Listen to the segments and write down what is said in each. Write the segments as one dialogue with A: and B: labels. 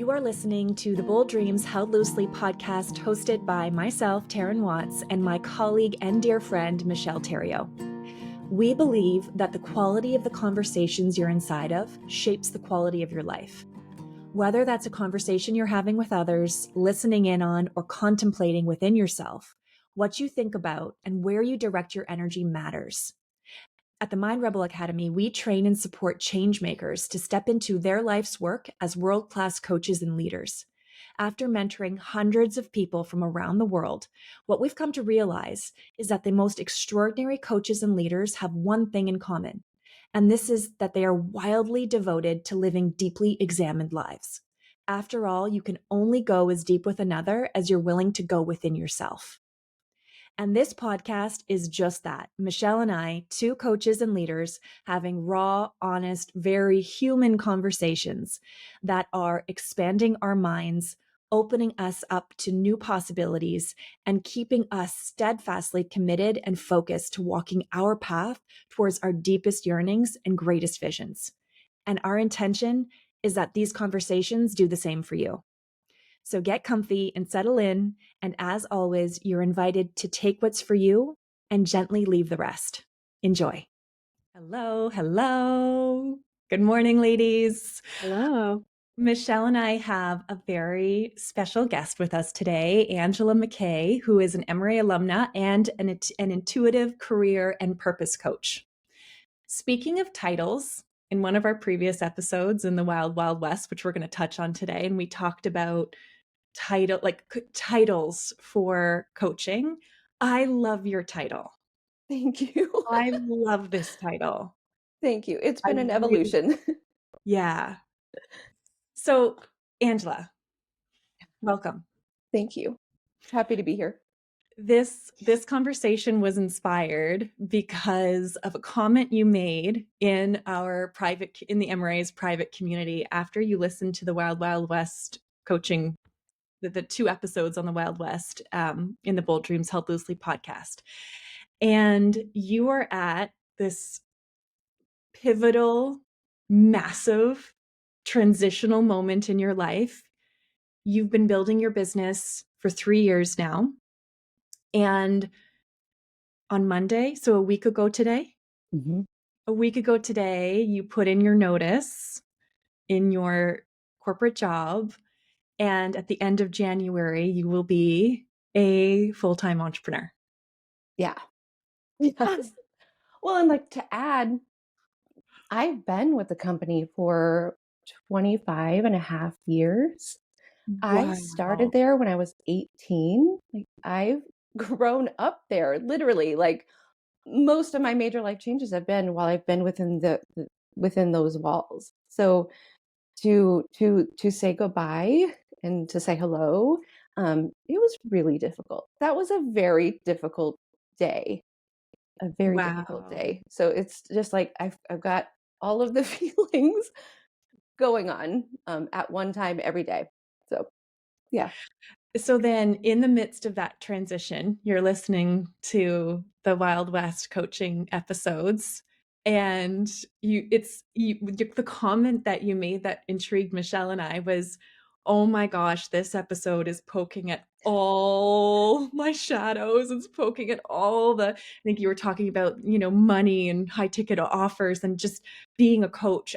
A: You are listening to the Bold Dreams Held Loosely podcast hosted by myself, Taryn Watts, and my colleague and dear friend, Michelle Theriault. We believe that the quality of the conversations you're inside of shapes the quality of your life. Whether that's a conversation you're having with others, listening in on, or contemplating within yourself, what you think about and where you direct your energy matters. At the Mind Rebel Academy, we train and support change makers to step into their life's work as world-class coaches and leaders. After mentoring hundreds of people from around the world, what we've come to realize is that the most extraordinary coaches and leaders have one thing in common, and this is that they are wildly devoted to living deeply examined lives. After all, you can only go as deep with another as you're willing to go within yourself. And this podcast is just that. Michelle and I, two coaches and leaders, having raw, honest, very human conversations that are expanding our minds, opening us up to new possibilities, and keeping us steadfastly committed and focused to walking our path towards our deepest yearnings and greatest visions. And our intention is that these conversations do the same for you. So get comfy and settle in. And as always, you're invited to take what's for you and gently leave the rest. Enjoy. Hello, hello. Good morning, ladies.
B: Hello.
A: Michelle and I have a very special guest with us today, Angela McKay, who is an Emory alumna and an intuitive career and purpose coach. Speaking of titles, in one of our previous episodes in the Wild Wild West, which we're going to touch on today, and we talked about titles for coaching. I love your title.
B: Thank you.
A: I love this title.
B: Thank you. It's been an evolution.
A: Yeah. So, Angela, welcome.
B: Thank you. Happy to be here.
A: This conversation was inspired because of a comment you made in the MRA's private community after you listened to the Wild Wild West coaching, the 2 episodes on the Wild West in the Bold Dreams Held Loosely podcast. And you are at this pivotal, massive, transitional moment in your life. You've been building your business for 3 years now. And on Monday, so a week ago today, you put in your notice in your corporate job. And at the end of January, you will be a full-time entrepreneur.
B: Yeah. Yes. Well, and like to add, I've been with the company for 25 and a half years.
A: Wow.
B: I started there when I was 18. Like I've grown up there, literally. Like most of my major life changes have been while I've been within within those walls. So to say goodbye and to say hello, it was really difficult. That was a very difficult day, a very difficult day. So it's just like I've got all of the feelings going on at one time every day. So yeah.
A: So then in the midst of that transition, you're listening to the Wild West coaching episodes, and the comment that you made that intrigued Michelle and I was, oh my gosh, this episode is poking at all my shadows. It's poking at I think you were talking about, money and high ticket offers and just being a coach,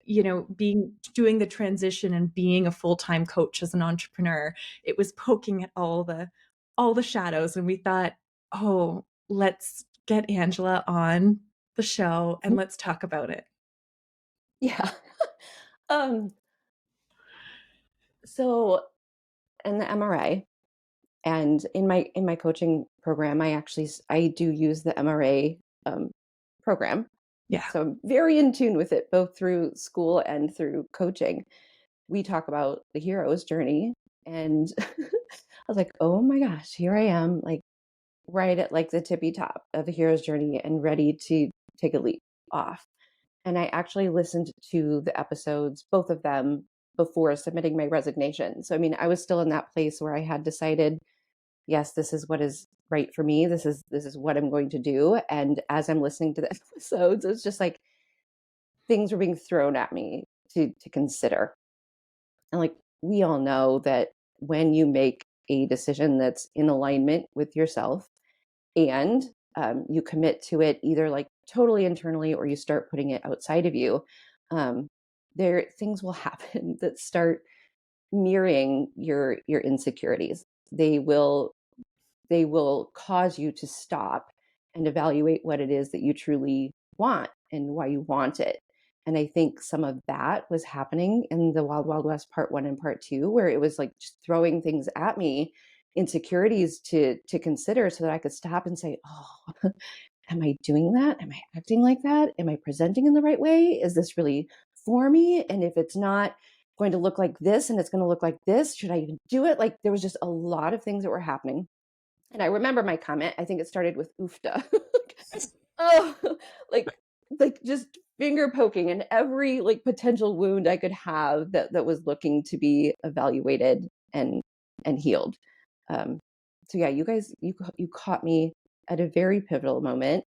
A: doing the transition and being a full-time coach as an entrepreneur. It was poking at all the shadows. And we thought, oh, let's get Angela on the show and let's talk about it.
B: Yeah. So in the MRA and in my coaching program, I do use the MRA program.
A: Yeah.
B: So I'm very in tune with it, both through school and through coaching. We talk about the hero's journey, and I was like, oh my gosh, here I am, like right at like the tippy top of the hero's journey and ready to take a leap off. And I actually listened to the episodes, both of them, before submitting my resignation. So, I mean, I was still in that place where I had decided, yes, this is what is right for me. This is what I'm going to do. And as I'm listening to the episodes, it's just like things were being thrown at me to consider. And like we all know that when you make a decision that's in alignment with yourself and you commit to it either like totally internally or you start putting it outside of you, um, there things will happen that start mirroring your insecurities. They will they will cause you to stop and evaluate what it is that you truly want and why you want it. And I think some of that was happening in the Wild Wild West part one and part two, where it was like just throwing things at me, insecurities to consider so that I could stop and say, oh, am I doing that? Am I acting like that? Am I presenting in the right way? Is this really for me? And if it's not going to look like this and it's going to look like this, should I even do it? Like there was just a lot of things that were happening. And I remember my comment, I think it started with oofta. Oh, like like just finger poking in every like potential wound I could have that was looking to be evaluated and healed. So yeah, you guys, you caught me at a very pivotal moment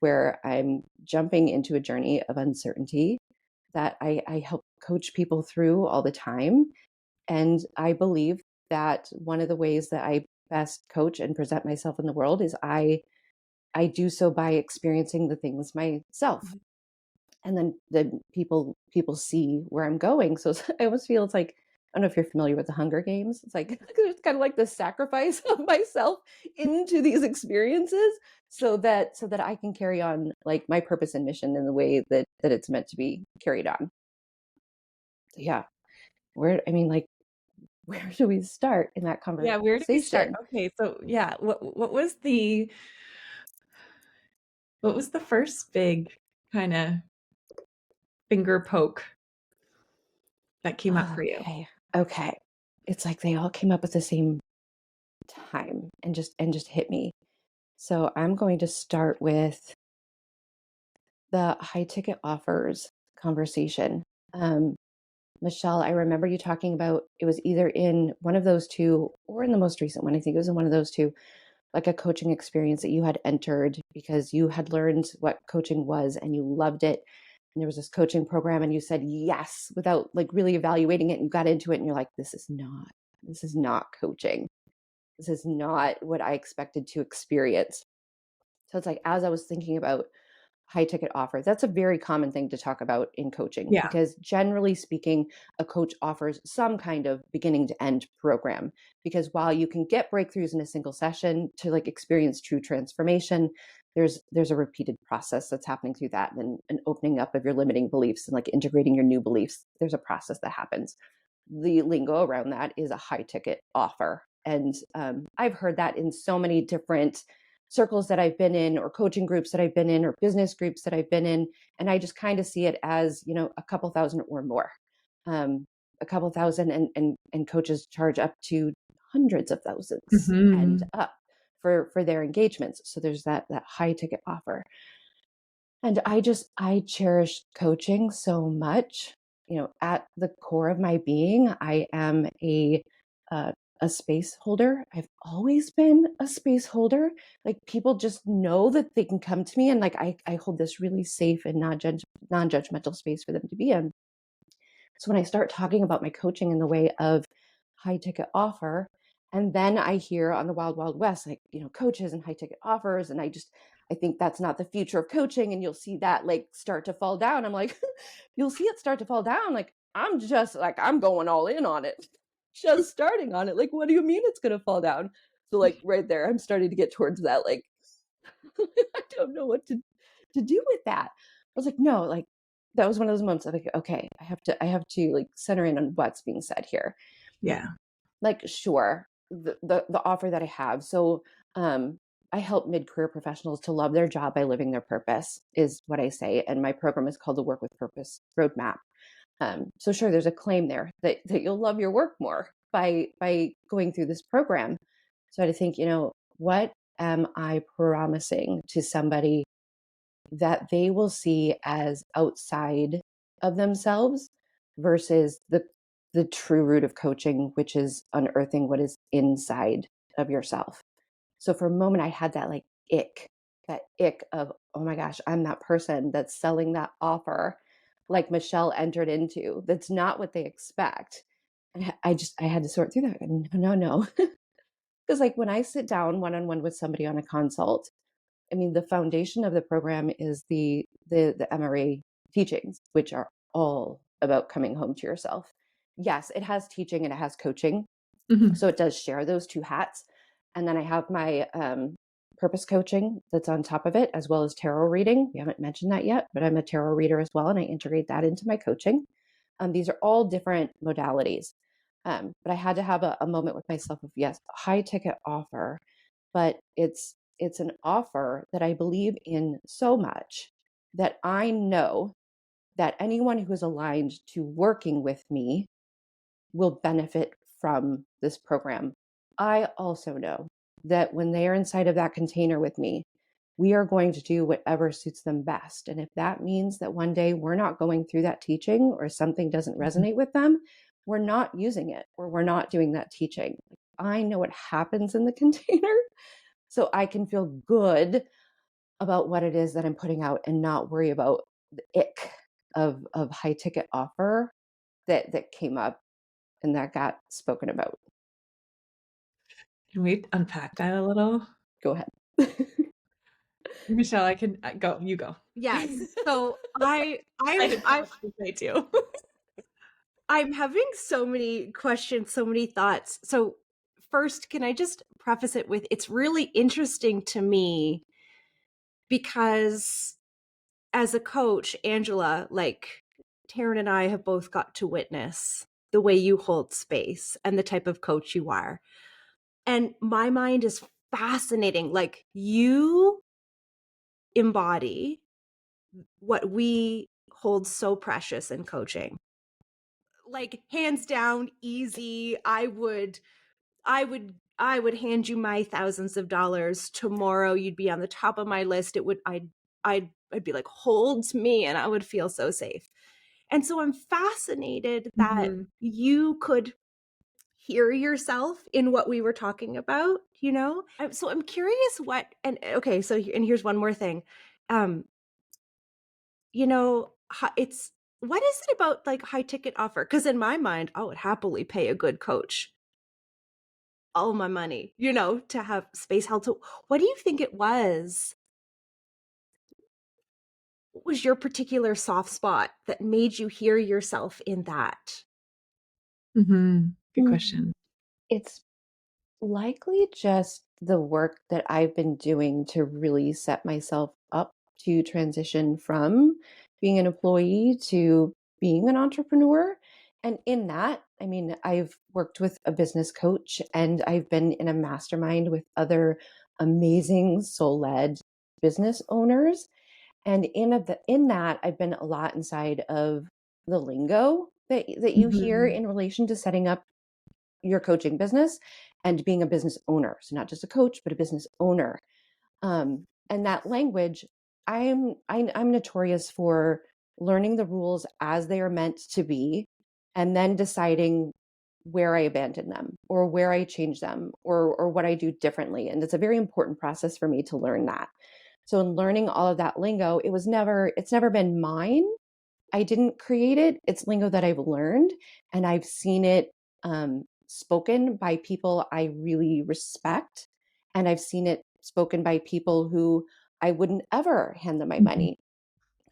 B: where I'm jumping into a journey of uncertainty that I help coach people through all the time. And I believe that one of the ways that I best coach and present myself in the world is I do so by experiencing the things myself. And then the people see where I'm going. So I almost feel it's like, I don't know if you're familiar with the Hunger Games. It's like it's kind of like the sacrifice of myself into these experiences so that I can carry on like my purpose and mission in the way that it's meant to be carried on. So yeah, where I mean like where do we start in that
A: Yeah, where do we start?
B: conversation?
A: Okay, so yeah, what was the first big kind of finger poke that came up for you?
B: Okay. Okay. It's like they all came up at the same time and just hit me. So I'm going to start with the high ticket offers conversation. Um, Michelle, I remember you talking about it was either in one of those two or in the most recent one. I think it was in one of those two, like a coaching experience that you had entered because you had learned what coaching was and you loved it. And there was this coaching program and you said yes without like really evaluating it. And you got into it and you're like, this is not coaching. This is not what I expected to experience. So it's like, as I was thinking about high ticket offers, that's a very common thing to talk about in coaching
A: Yeah.
B: because generally speaking, a coach offers some kind of beginning to end program. Because while you can get breakthroughs in a single session to like experience true transformation, there's a repeated process that's happening through that and an opening up of your limiting beliefs and like integrating your new beliefs. There's a process that happens. The lingo around that is a high ticket offer. And I've heard that in so many different circles that I've been in, or coaching groups that I've been in, or business groups that I've been in. And I just kind of see it as, a couple thousand or more. A couple thousand and coaches charge up to hundreds of thousands and
A: Hmm.
B: up for their engagements. So there's that high ticket offer. And I cherish coaching so much. At the core of my being, I am uh, a space holder. I've always been a space holder. Like people just know that they can come to me and like I hold this really safe and non-judgmental space for them to be in. So when I start talking about my coaching in the way of high ticket offer, and then I hear on the Wild Wild West, like, coaches and high ticket offers. And I think that's not the future of coaching. And you'll see that like start to fall down. I'm like, you'll see it start to fall down. Like, I'm just like, I'm going all in on it, just starting on it. Like, what do you mean it's going to fall down? So like right there, I'm starting to get towards that. Like, I don't know what to do with that. I was like, no, like that was one of those moments of like, okay, I have to like center in on what's being said here.
A: Yeah.
B: Like, sure, the offer that I have. So I help mid-career professionals to love their job by living their purpose, is what I say. And my program is called the Work with Purpose Roadmap. So sure, there's a claim there that you'll love your work more by going through this program. So I had to think, what am I promising to somebody that they will see as outside of themselves versus the true root of coaching, which is unearthing what is inside of yourself. So for a moment I had that ick of, oh my gosh, I'm that person that's selling that offer like Michelle entered into. That's not what they expect. I had to sort through that. No. Because like when I sit down one-on-one with somebody on a consult, I mean, the foundation of the program is the MRA teachings, which are all about coming home to yourself. Yes, it has teaching and it has coaching.
A: Mm-hmm.
B: So it does share those two hats. And then I have my purpose coaching that's on top of it, as well as tarot reading. We haven't mentioned that yet, but I'm a tarot reader as well, and I integrate that into my coaching. These are all different modalities. But I had to have a moment with myself of, yes, high ticket offer, but it's an offer that I believe in so much that I know that anyone who is aligned to working with me will benefit from this program. I also know that when they are inside of that container with me, we are going to do whatever suits them best. And if that means that one day we're not going through that teaching or something doesn't resonate with them, we're not using it or we're not doing that teaching. I know what happens in the container, so I can feel good about what it is that I'm putting out and not worry about the ick of high ticket offer that came up and that got spoken about.
A: Can we unpack that a little?
B: Go ahead.
A: Michelle, I can go. You go.
C: Yes. So I
A: I didn't know
C: I
A: what to say too.
C: I'm having so many questions, so many thoughts. So first, can I just preface it with it's really interesting to me because as a coach, Angela, like Taryn and I have both got to witness the way you hold space and the type of coach you are. And my mind is fascinating. Like you embody what we hold so precious in coaching. Like hands down, easy. I would hand you my thousands of dollars tomorrow. You'd be on the top of my list. I'd be like, hold me, and I would feel so safe. And so I'm fascinated that
A: Mhm.
C: you could hear yourself in what we were talking about, you know? So I'm curious what, and okay, so, and here's one more thing. Um, you know, it's, what is it about like high ticket offer? Because in my mind, I would happily pay a good coach all my money, you know, to have space held. So what do you think it was? What was your particular soft spot that made you hear yourself in that?
A: Good question.
B: It's likely just the work that I've been doing to really set myself up to transition from being an employee to being an entrepreneur. And in that, I mean, I've worked with a business coach and I've been in a mastermind with other amazing soul led business owners. And in that, I've been a lot inside of the lingo that you hear
A: Mhm.
B: in relation to setting up your coaching business and being a business owner. So not just a coach, but a business owner. And that language, I'm notorious for learning the rules as they are meant to be, and then deciding where I abandon them or where I change them or what I do differently. And it's a very important process for me to learn that. So in learning all of that lingo, it's never been mine. I didn't create it. It's lingo that I've learned and I've seen it spoken by people I really respect. And I've seen it spoken by people who I wouldn't ever hand them my
A: Mhm.
B: money.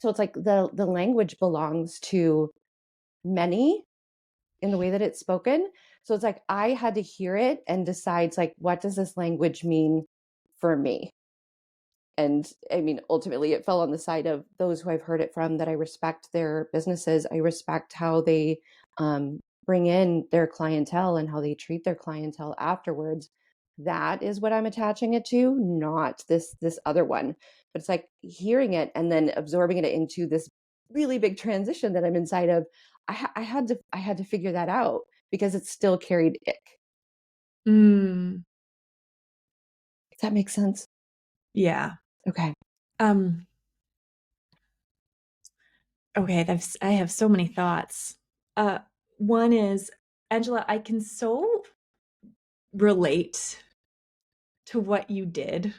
B: So it's like the language belongs to many in the way that it's spoken. So it's like I had to hear it and decide like, what does this language mean for me? And I mean, ultimately, it fell on the side of those who I've heard it from that I respect their businesses. I respect how they bring in their clientele and how they treat their clientele afterwards. That is what I'm attaching it to, not this other one. But it's like hearing it and then absorbing it into this really big transition that I'm inside of. I had to figure that out because it still carried ick.
A: Mm,
B: Does that make sense?
A: yeah.
B: Okay.
A: Um, okay, I have so many thoughts. One is, Angela, I can so relate to what you did.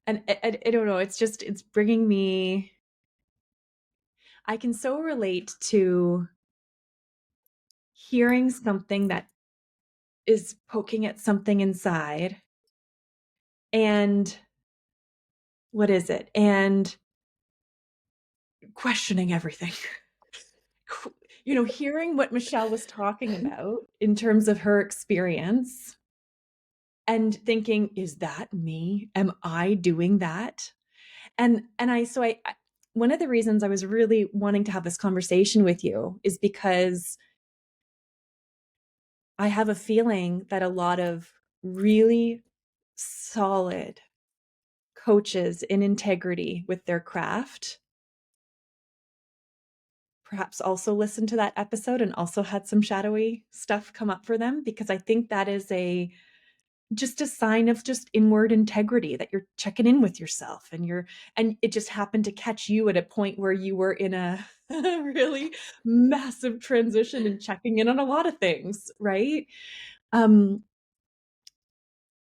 A: And I don't know, it's bringing me, I can so relate to hearing something that is poking at something inside, and what is it? And questioning everything. Hearing what Michelle was talking about in terms of her experience and thinking, is that me? Am I doing that? And one of the reasons I was really wanting to have this conversation with you is because I have a feeling that a lot of really solid coaches in integrity with their craft perhaps also listened to that episode and also had some shadowy stuff come up for them, because I think that is just a sign of just inward integrity, that you're checking in with yourself, and it just happened to catch you at a point where you were in a really massive transition and checking in on a lot of things, right?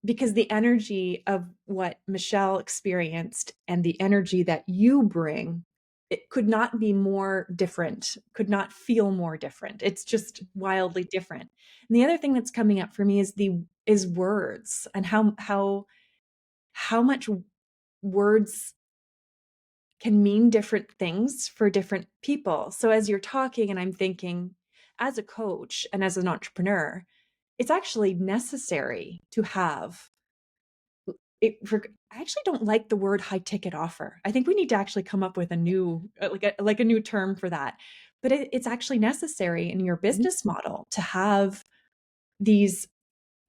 A: Because the energy of what Michelle experienced and the energy that you bring, it could not be more different, could not feel more different. It's just wildly different. And the other thing that's coming up for me is words, and how much words can mean different things for different people. So as you're talking and I'm thinking, as a coach and as an entrepreneur, it's actually necessary to have I actually don't like the word high ticket offer. I think we need to actually come up with a new, like a new term for that. But it's actually necessary in your business model to have these.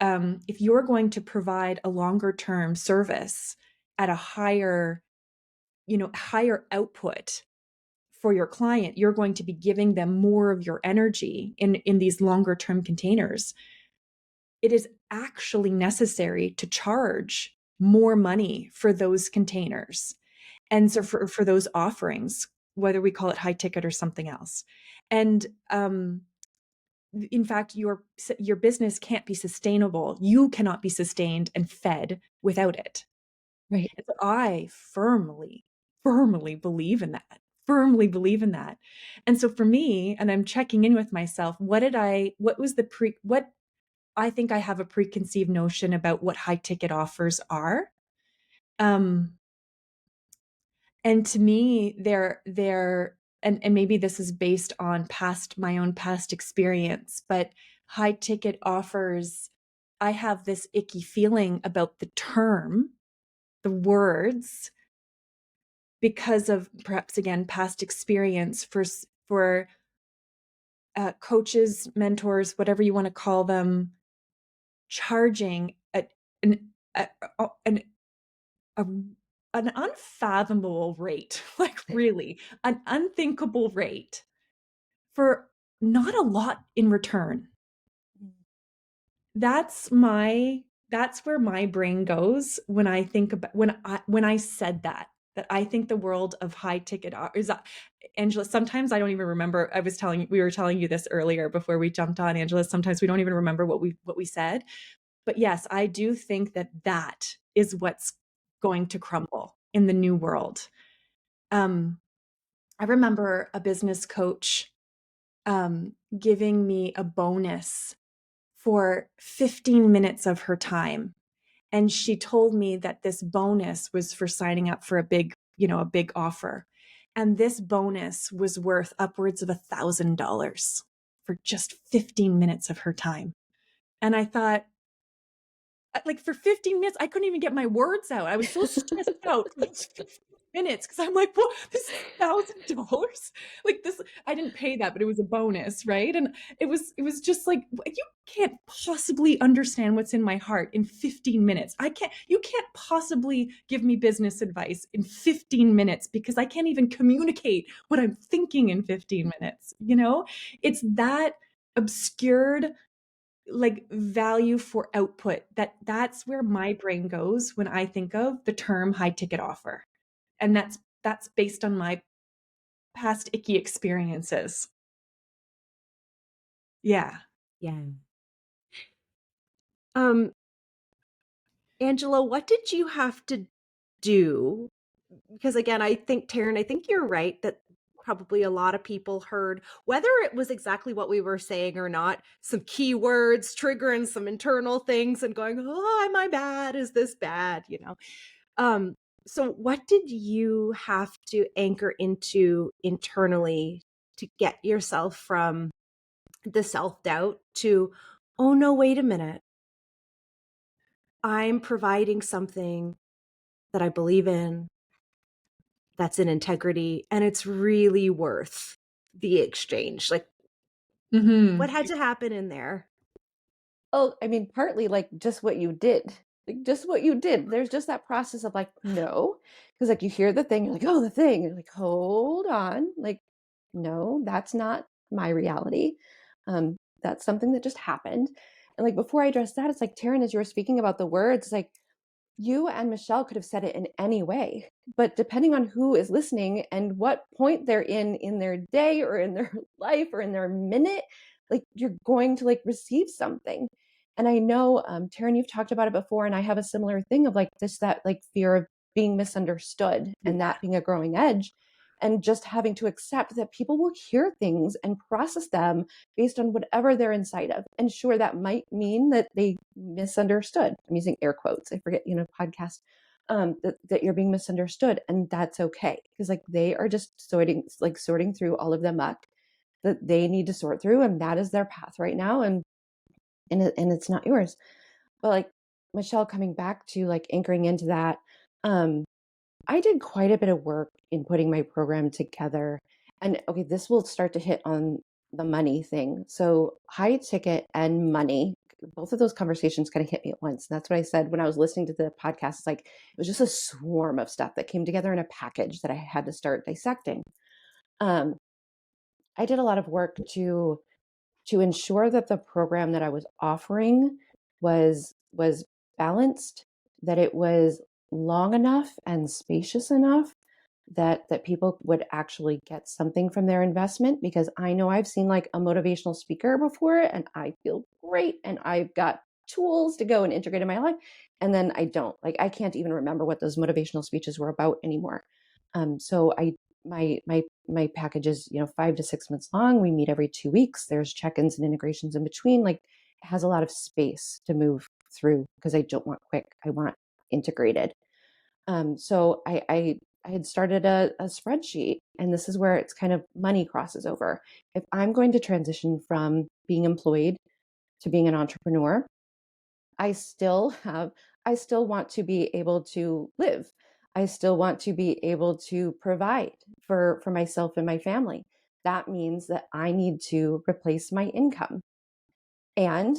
A: If you're going to provide a longer term service at a higher output for your client, you're going to be giving them more of your energy in these longer term containers. It is actually necessary to charge more money for those containers. And so for those offerings, whether we call it high ticket or something else. And in fact, your business can't be sustainable. You cannot be sustained and fed without it.
B: Right.
A: And so I firmly, firmly believe in that. Firmly believe in that. And so for me, and I'm checking in with myself, what I think I have a preconceived notion about what high ticket offers are. And to me, and maybe this is based on my own past experience, but high ticket offers, I have this icky feeling about the term, the words, because of perhaps again past experience for coaches, mentors, whatever you want to call them, charging an a, an a, an unfathomable rate, like really an unthinkable rate for not a lot in return. That's where my brain goes when I think about when I said that I think the world of high ticket is Angela. Sometimes I don't even remember. We were telling you this earlier before we jumped on, Angela. Sometimes we don't even remember what we said. But yes, I do think that is what's going to crumble in the new world. I remember a business coach giving me a bonus for 15 minutes of her time. And she told me that this bonus was for signing up for a big offer. And this bonus was worth upwards of $1,000 for just 15 minutes of her time. And I thought, like, for 15 minutes, I couldn't even get my words out. I was so stressed out for those 15 minutes because I'm like, well, this is $1,000. Like this, I didn't pay that, but it was a bonus, right? And it was just like, you can't possibly understand what's in my heart in 15 minutes. You can't possibly give me business advice in 15 minutes because I can't even communicate what I'm thinking in 15 minutes. It's that obscured, like, value for output, that's where my brain goes when I think of the term high ticket offer. And that's based on my past icky experiences. Yeah.
C: Yeah. Angela, what did you have to do? Because again, I think, Taryn, I think you're right that probably a lot of people heard, whether it was exactly what we were saying or not, some keywords triggering some internal things and going, oh, am I bad? Is this bad? Um, so what did you have to anchor into internally to get yourself from the self-doubt to, oh no, wait a minute. I'm providing something that I believe in, that's in integrity, and it's really worth the exchange. Like, what had to happen in there?
B: Oh, I mean, partly like just what you did. Like just what you did. There's just that process of like, no. Because like you hear the thing, you're like, oh, the thing. And you're like, hold on. Like, no, that's not my reality. That's something that just happened. And like before I address that, it's like Taryn, as you were speaking about the words, like you and Michelle could have said it in any way, but depending on who is listening and what point they're in their day or in their life or in their minute, like you're going to like receive something. And I know, Taryn, you've talked about it before, and I have a similar thing of like this, that like fear of being misunderstood and that being a growing edge. And just having to accept that people will hear things and process them based on whatever they're inside of. And sure, that might mean that they misunderstood. I'm using air quotes. I forget, podcast, that you're being misunderstood. And that's okay. Because like they are just sorting through all of the muck that they need to sort through. And that is their path right now. And it's not yours. But like Michelle, coming back to like anchoring into that, I did quite a bit of work in putting my program together. And okay, this will start to hit on the money thing. So high ticket and money, both of those conversations kind of hit me at once. And that's what I said when I was listening to the podcast. It's like it was just a swarm of stuff that came together in a package that I had to start dissecting. I did a lot of work to ensure that the program that I was offering was balanced, that it was long enough and spacious enough that people would actually get something from their investment. Because I know I've seen like a motivational speaker before and I feel great and I've got tools to go and integrate in my life, and then I don't, like I can't even remember what those motivational speeches were about anymore. So my package is 5 to 6 months long. We meet every 2 weeks. There's check-ins and integrations in between. Like it has a lot of space to move through because I don't want quick, I want integrated. So I had started a spreadsheet, and this is where it's kind of money crosses over. If I'm going to transition from being employed to being an entrepreneur, I still want to be able to live. I still want to be able to provide for myself and my family. That means that I need to replace my income. And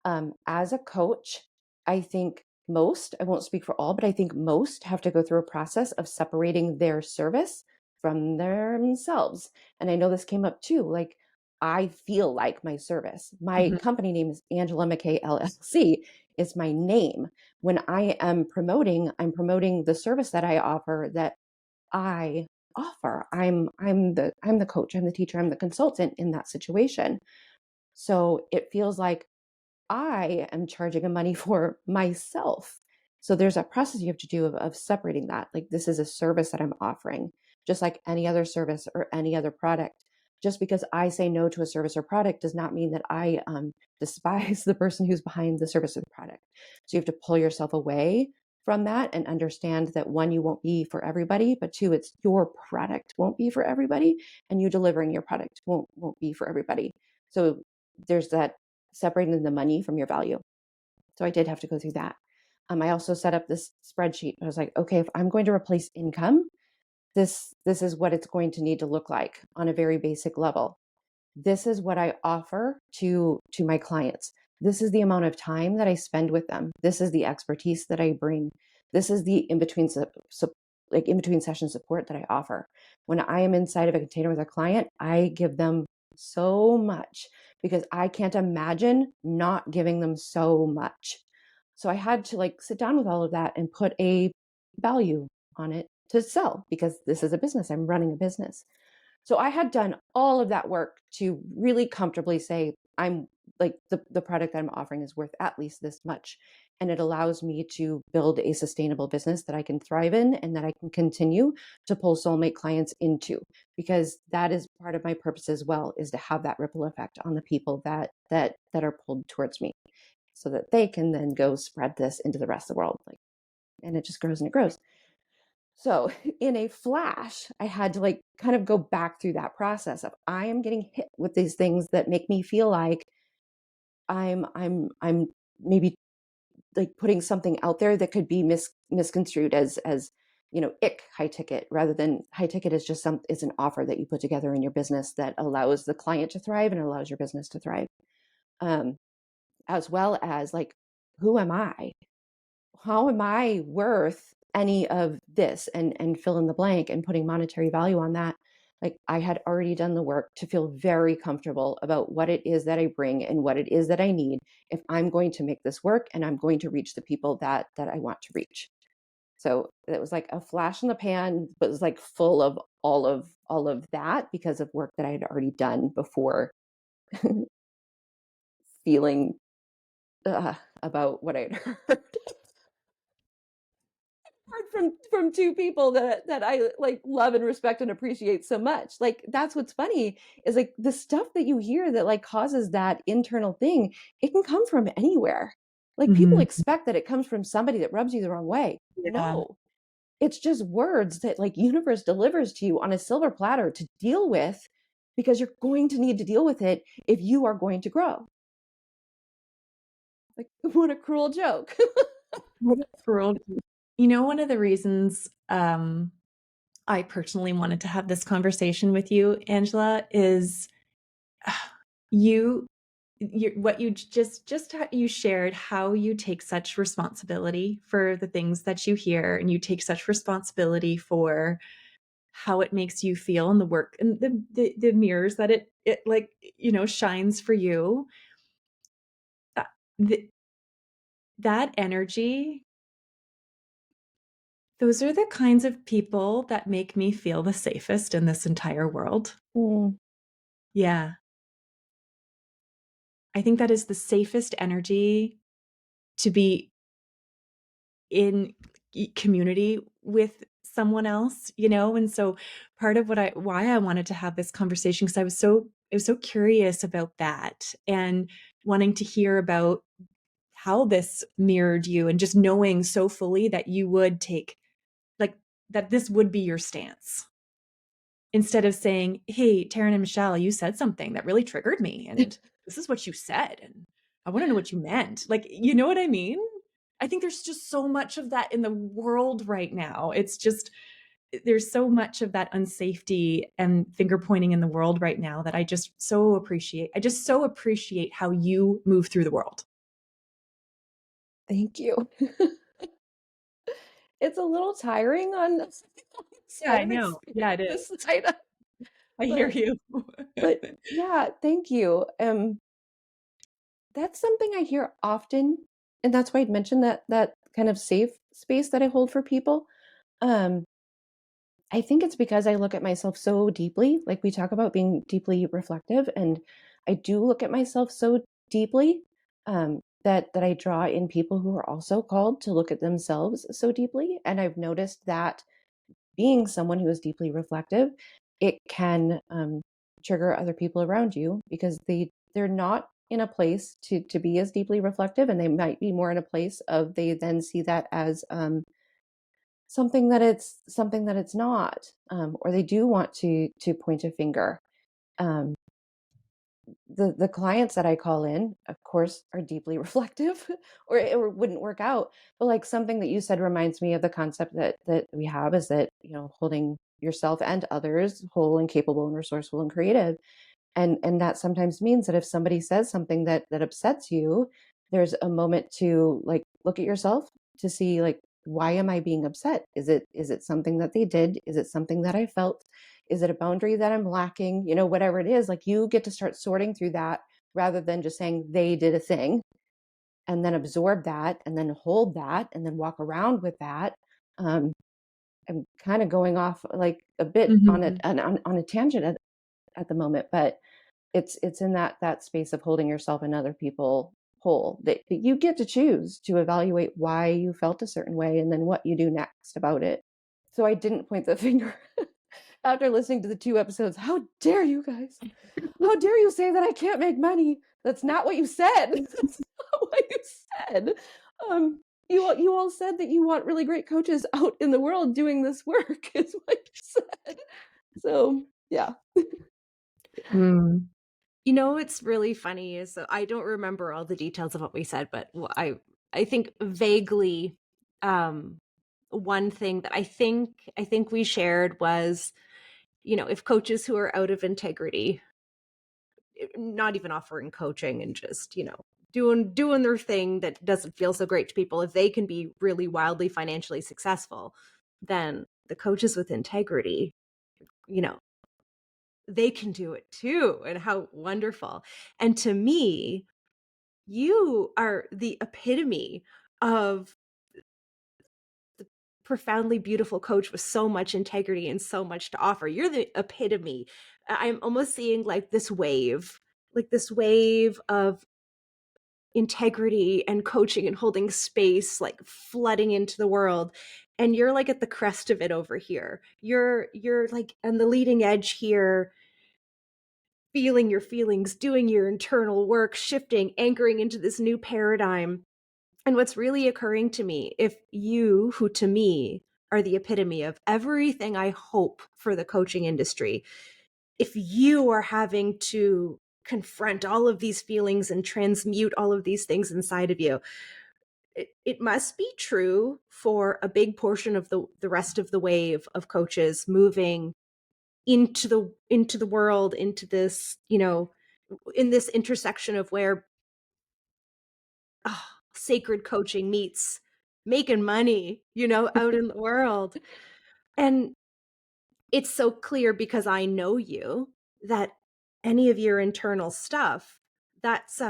B: as a coach, I think I won't speak for all, but I think most have to go through a process of separating their service from themselves. And I know this came up too. Like, I feel like my service. My company name is Angela McKay LLC. It's my name. When I am promoting, I'm promoting the service that I offer, that I offer. I'm the coach, I'm the teacher, I'm the consultant in that situation. So it feels like I am charging a money for myself. So there's a process you have to do of separating that. Like, this is a service that I'm offering, just like any other service or any other product. Just because I say no to a service or product does not mean that I despise the person who's behind the service or the product. So you have to pull yourself away from that and understand that, one, you won't be for everybody, but two, it's your product won't be for everybody, and you delivering your product won't be for everybody. So there's that separating the money from your value. So I did have to go through that. I also set up this spreadsheet. I was like, okay, if I'm going to replace income, this is what it's going to need to look like on a very basic level. This is what I offer to my clients. This is the amount of time that I spend with them. This is the expertise that I bring. This is the in between session support that I offer. When I am inside of a container with a client, I give them so much because I can't imagine not giving them so much. So I had to like sit down with all of that and put a value on it to sell, because this is a business. I'm running a business. So I had done all of that work to really comfortably say, I'm like the product that I'm offering is worth at least this much. And it allows me to build a sustainable business that I can thrive in and that I can continue to pull soulmate clients into, because that is part of my purpose as well, is to have that ripple effect on the people that are pulled towards me, so that they can then go spread this into the rest of the world. Like, and it just grows and it grows. So in a flash, I had to like kind of go back through that process of, I am getting hit with these things that make me feel like I'm maybe like putting something out there that could be misconstrued as ick, high ticket, rather than high ticket is just is an offer that you put together in your business that allows the client to thrive and allows your business to thrive. As well as like, who am I? How am I worth any of this, and fill in the blank, and putting monetary value on that. Like, I had already done the work to feel very comfortable about what it is that I bring and what it is that I need if I'm going to make this work and I'm going to reach the people that I want to reach. So it was like a flash in the pan, but it was like full of all of that because of work that I had already done before feeling about what I'd heard. From two people that I like love and respect and appreciate so much. Like, that's what's funny, is like the stuff that you hear that like causes that internal thing, it can come from anywhere. Like, people
A: Mhm.
B: expect that it comes from somebody that rubs you the wrong way.
A: Yeah.
B: No, it's just words that like universe delivers to you on a silver platter to deal with, because you're going to need to deal with it if you are going to grow. Like, what a cruel joke.
A: What a world. One of the reasons I personally wanted to have this conversation with you, Angela, is you what you just how you shared, how you take such responsibility for the things that you hear, and you take such responsibility for how it makes you feel and the work and the mirrors that it like shines for you. Uh, th- that energy, those are the kinds of people that make me feel the safest in this entire world.
B: Mm,
A: Yeah. I think that is the safest energy to be in community with someone else, and so part of why I wanted to have this conversation, because I was so curious about that, and wanting to hear about how this mirrored you, and just knowing so fully that you would take, like, that this would be your stance, instead of saying, "Hey, Taryn and Michelle, you said something that really triggered me, and this is what you said, and I want to know what you meant." Like, you know what I mean? I think there's just so much of that in the world right now. It's just, there's so much of that unsafety and finger pointing in the world right now that I just so appreciate. I just so appreciate how you move through the world.
B: thank you. It's a little tiring on the
A: Yeah,
B: side
A: I
B: of
A: know. Yeah, it
B: this
A: is.
B: side of,
A: I hear
B: but
A: you.
B: but yeah, thank you. That's something I hear often, and that's why I'd mentioned that kind of safe space that I hold for people. Um, I think it's because I look at myself so deeply, like we talk about being deeply reflective, and I do look at myself so deeply, that I draw in people who are also called to look at themselves so deeply. And I've noticed that being someone who is deeply reflective, it can trigger other people around you, because they're not in a place to be as deeply reflective, and they might be more in a place of, they then see that as something that it's not, or they do want to point a finger. Um, the clients that I call in, of course, are deeply reflective, or it wouldn't work out. But like, something that you said reminds me of the concept that we have, is that, holding yourself and others whole and capable and resourceful and creative. And that sometimes means that if somebody says something that upsets you, there's a moment to like look at yourself, to see, like, why am I being upset? Is it something that they did? Is it something that I felt? Is it a boundary that I'm lacking? Whatever it is, like, you get to start sorting through that, rather than just saying they did a thing, and then absorb that, and then hold that, and then walk around with that. um, I'm kind of going off like a bit on
A: Mhm.
B: on a tangent at the moment, but it's in that space of holding yourself and other people whole, that you get to choose to evaluate why you felt a certain way and then what you do next about it. So I didn't point the finger after listening to the 2 episodes. How dare you guys? How dare you say that I can't make money? That's not what you said. That's not what you said. You all said that you want really great coaches out in the world doing this work, is what you said. So yeah.
C: You know what's really funny is that I don't remember all the details of what we said, but I think vaguely, one thing that I think we shared was, if coaches who are out of integrity, not even offering coaching and just, doing their thing that doesn't feel so great to people, if they can be really wildly financially successful, then the coaches with integrity, you know, they can do it too. And how wonderful. And to me, you are the epitome of the profoundly beautiful coach with so much integrity and so much to offer. You're the epitome. I'm almost seeing like this wave of integrity and coaching and holding space, like flooding into the world. And you're like at the crest of it over here. You're like on the leading edge here, feeling your feelings, doing your internal work, shifting, anchoring into this new paradigm. And what's really occurring to me, if you, who to me are the epitome of everything I hope for the coaching industry, if you are having to confront all of these feelings and transmute all of these things inside of you, it must be true for a big portion of the rest of the wave of coaches moving into the world, into this, in this intersection of where sacred coaching meets making money, out in the world. And it's so clear because I know you that any of your internal stuff, that's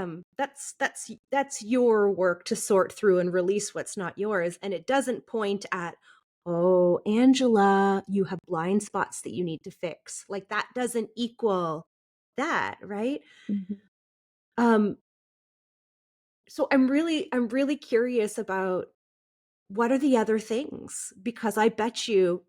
C: your work to sort through and release what's not yours. And it doesn't point at, oh, Angela, you have blind spots that you need to fix. Like that doesn't equal that, right?
B: Mm-hmm.
C: So I'm really curious about what are the other things, because I bet you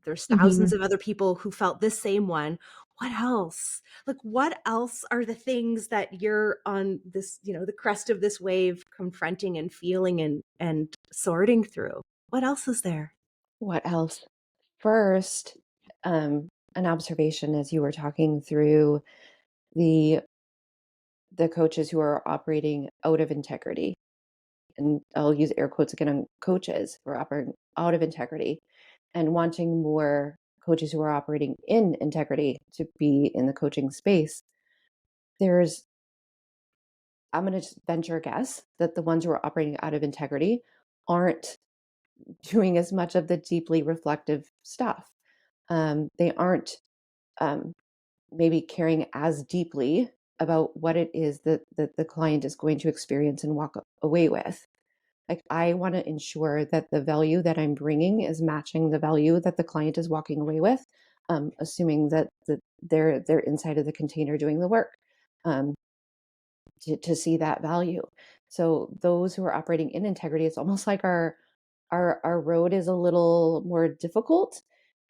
C: there's thousands of other people who felt this same one. What else? Like, what else are the things that you're on this, the crest of this wave, confronting and feeling and sorting through? What else is there?
B: What else? First, an observation as you were talking through the coaches who are operating out of integrity, and I'll use air quotes again on coaches who are operating out of integrity, and wanting more coaches who are operating in integrity to be in the coaching space. I'm going to just venture a guess that the ones who are operating out of integrity aren't doing as much of the deeply reflective stuff. They aren't maybe caring as deeply about what it is that the client is going to experience and walk away with. Like, I want to ensure that the value that I'm bringing is matching the value that the client is walking away with, assuming that they're inside of the container doing the work, to see that value. So those who are operating in integrity, it's almost like our road is a little more difficult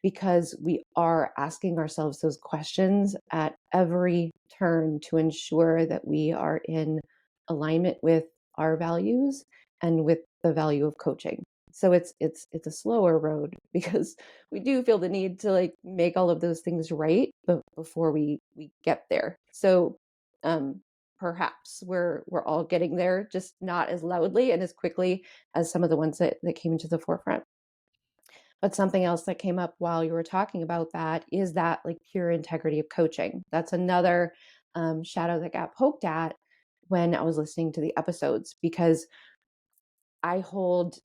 B: because we are asking ourselves those questions at every turn to ensure that we are in alignment with our values and with the value of coaching. So it's a slower road because we do feel the need to like make all of those things right before we get there. So perhaps we're all getting there, just not as loudly and as quickly as some of the ones that came into the forefront. But something else that came up while you were talking about that is that like pure integrity of coaching. That's another shadow that got poked at when I was listening to the episodes, because I hold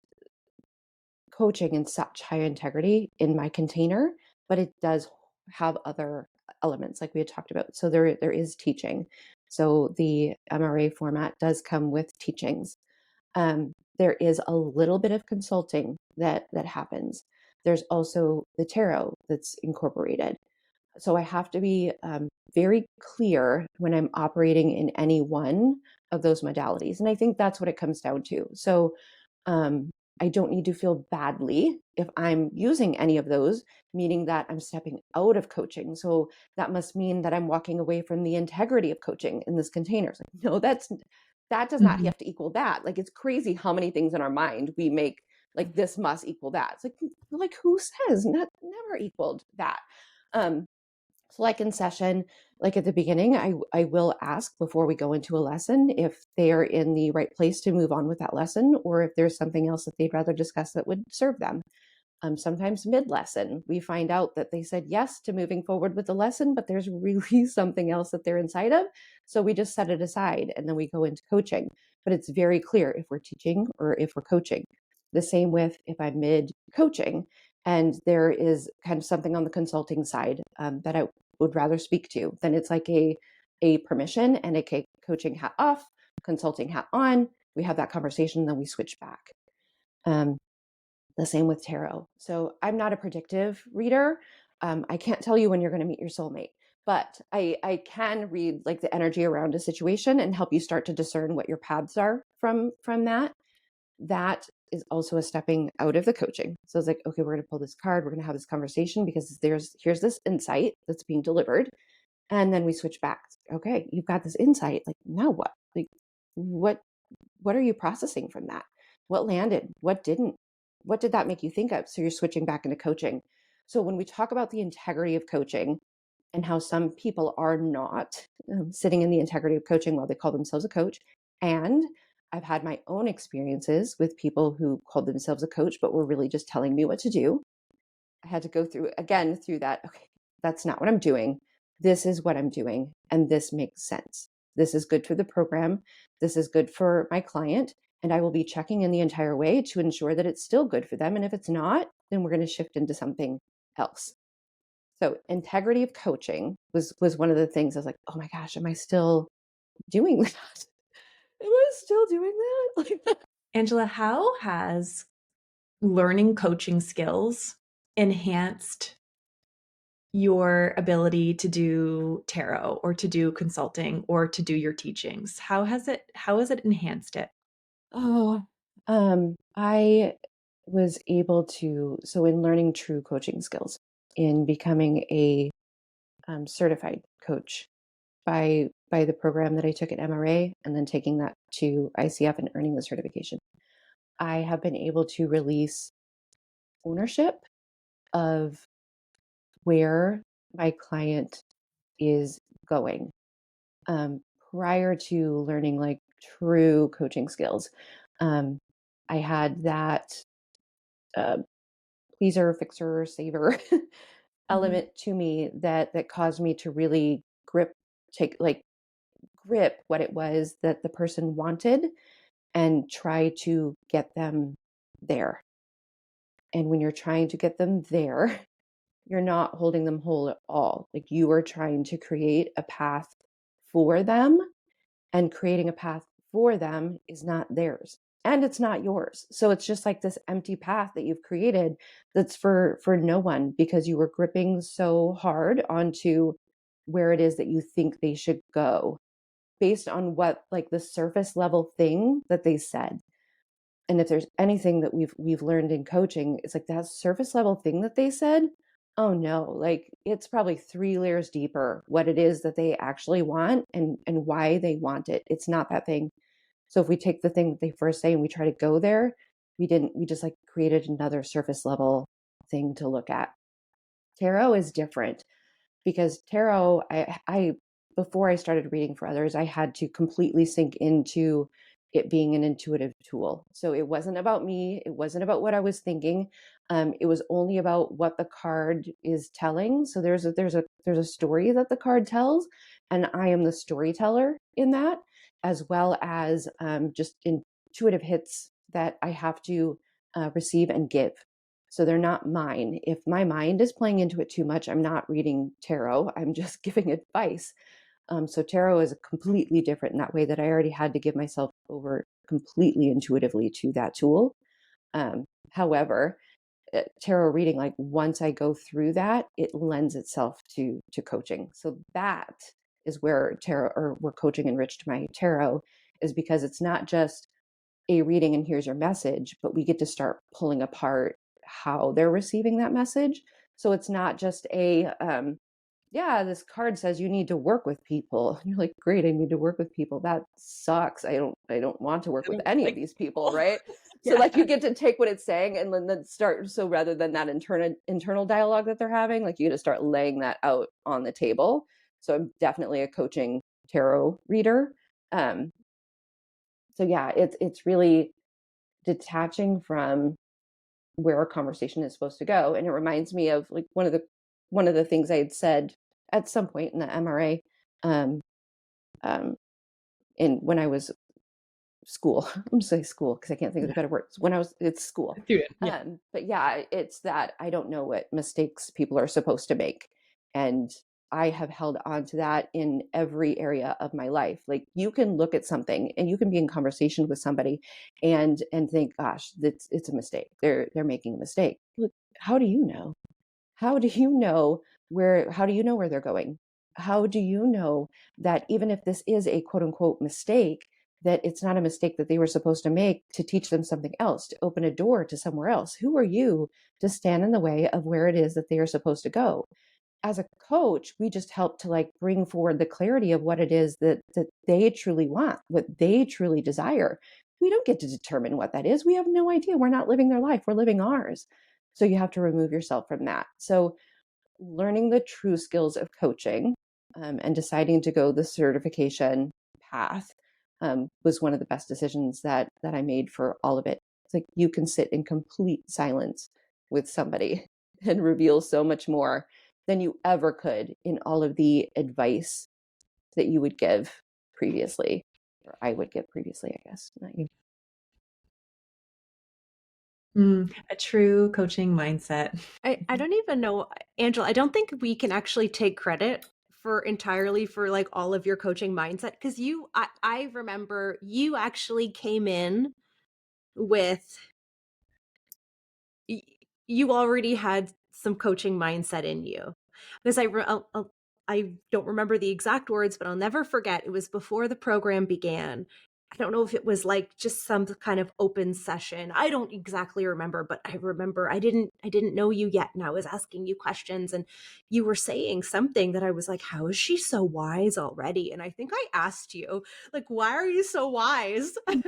B: coaching in such high integrity in my container, but it does have other elements like we had talked about. So there is teaching. So the MRA format does come with teachings. There is a little bit of consulting that happens. There's also the tarot that's incorporated. So I have to be very clear when I'm operating in any one of those modalities. And I think that's what it comes down to. So I don't need to feel badly if I'm using any of those, meaning that I'm stepping out of coaching. So that must mean that I'm walking away from the integrity of coaching in this container. It's like, no, that does not
A: Mhm.
B: have to equal that. Like, it's crazy how many things in our mind we make like this must equal that. It's like who says that never equaled that? Um, so like in session, like at the beginning, I will ask before we go into a lesson if they are in the right place to move on with that lesson, or if there's something else that they'd rather discuss that would serve them. Sometimes mid-lesson, we find out that they said yes to moving forward with the lesson, but there's really something else that they're inside of. So we just set it aside and then we go into coaching. But it's very clear if we're teaching or if we're coaching. The same with if I'm mid-coaching and there is kind of something on the consulting side that I would rather speak to, then it's like a permission and a coaching hat off, consulting hat on. We have that conversation, then we switch back. The same with tarot. So I'm not a predictive reader. I can't tell you when you're going to meet your soulmate, but I can read like the energy around a situation and help you start to discern what your paths are from that. That is also a stepping out of the coaching. So it's like, okay, we're going to pull this card. We're going to have this conversation because here's this insight that's being delivered. And then we switch back. Okay, you've got this insight. Like, now what? Like, what are you processing from that? What landed? What didn't? What did that make you think of? So you're switching back into coaching. So when we talk about the integrity of coaching and how some people are not sitting in the integrity of coaching while they call themselves a coach, and I've had my own experiences with people who called themselves a coach, but were really just telling me what to do. I had to go through that. Okay, that's not what I'm doing. This is what I'm doing. And this makes sense. This is good for the program. This is good for my client. And I will be checking in the entire way to ensure that it's still good for them. And if it's not, then we're going to shift into something else. So integrity of coaching was one of the things I was like, oh my gosh, am I still doing that? Am I still doing that?
A: Angela, how has learning coaching skills enhanced your ability to do tarot or to do consulting or to do your teachings? How has it enhanced it?
B: Oh, I was able to, so in learning true coaching skills, in becoming a certified coach by the program that I took at MRA and then taking that to ICF and earning the certification, I have been able to release ownership of where my client is going. Prior to learning like true coaching skills, I had that uh, pleaser, fixer, saver
A: Mhm.
B: element to me that caused me to really grip what it was that the person wanted and try to get them there. And when you're trying to get them there, you're not holding them whole at all. Like, you are trying to create a path for them, and creating a path for them is not theirs and it's not yours. So it's just like this empty path that you've created that's for no one, because you were gripping so hard onto where it is that you think they should go based on what, like, the surface level thing that they said. And if there's anything that we've learned in coaching, it's like that surface level thing that they said, oh no, like, it's probably 3 layers deeper what it is that they actually want and why they want it. It's not that thing. So if we take the thing that they first say and we try to go there, we just like created another surface level thing to look at. Tarot is different, because tarot, I before I started reading for others, I had to completely sink into it being an intuitive tool. So it wasn't about me, it wasn't about what I was thinking. It was only about what the card is telling. So there's a story that the card tells, and I am the storyteller in that, as well as just intuitive hits that I have to receive and give. So they're not mine. If my mind is playing into it too much, I'm not reading tarot. I'm just giving advice. So tarot is completely different in that way, that I already had to give myself over completely intuitively to that tool. However, tarot reading, like once I go through that, it lends itself to coaching. So that is where tarot, or where coaching enriched my tarot, is because it's not just a reading and here's your message, but we get to start pulling apart how they're receiving that message. So it's not just a yeah, this card says you need to work with people. And you're like, great, I need to work with people. That sucks. I don't want to work
C: I
B: with
C: don't
B: any of
C: like
B: these people,
C: people.
B: right? So
C: Yeah.
B: like you get to take what it's saying and then start, so rather than that internal dialogue that they're having, like you get to start laying that out on the table. So I'm definitely a coaching tarot reader. Um, so yeah, it's really detaching from where a conversation is supposed to go. And it reminds me of like one of the things I had said at some point in the MRA, um, um, in when I was school. I'm gonna say school because I can't think of the better words. When I was it's school.
C: Do it. Yeah.
B: But yeah, it's that I don't know what mistakes people are supposed to make. And I have held on to that in every area of my life. Like you can look at something and you can be in conversation with somebody and think, gosh, it's a mistake. They're making a mistake. Look, how do you know? How do you know how do you know where they're going? How do you know that even if this is a quote unquote mistake, that it's not a mistake that they were supposed to make to teach them something else, to open a door to somewhere else? Who are you to stand in the way of where it is that they are supposed to go? As a coach, we just help to like bring forward the clarity of what it is that they truly want, what they truly desire. We don't get to determine what that is. We have no idea. We're not living their life. We're living ours. So you have to remove yourself from that. So learning the true skills of coaching, and deciding to go the certification path, was one of the best decisions that I made for all of it. It's like you can sit in complete silence with somebody and reveal so much more than you ever could in all of the advice that you would give previously, or I would give previously, I guess, not you.
A: A true coaching mindset.
C: I don't even know, Angela, I don't think we can actually take credit for entirely for like all of your coaching mindset because I remember you actually came in with y- you already had some coaching mindset in you because I don't remember the exact words, but I'll never forget. It was before the program began. I don't know if it was like just some kind of open session. I don't exactly remember, but I remember I didn't know you yet, and I was asking you questions, and you were saying something that I was like, "How is she so wise already?" And I think I asked you, like, "Why are you so wise?" And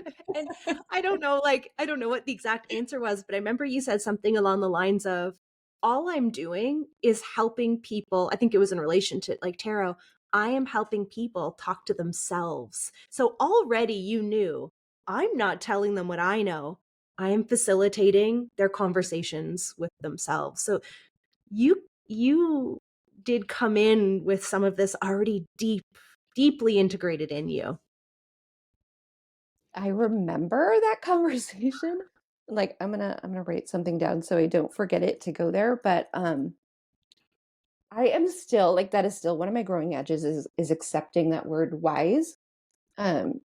C: I don't know what the exact answer was, but I remember you said something along the lines of, all I'm doing is helping people. I think it was in relation to like tarot. I am helping people talk to themselves. So already you knew I'm not telling them what I know. I am facilitating their conversations with themselves. So you did come in with some of this already deeply integrated in you.
B: I remember that conversation. Like I'm gonna write something down so I don't forget it to go there. But I am still like that is still one of my growing edges is accepting that word wise. Um,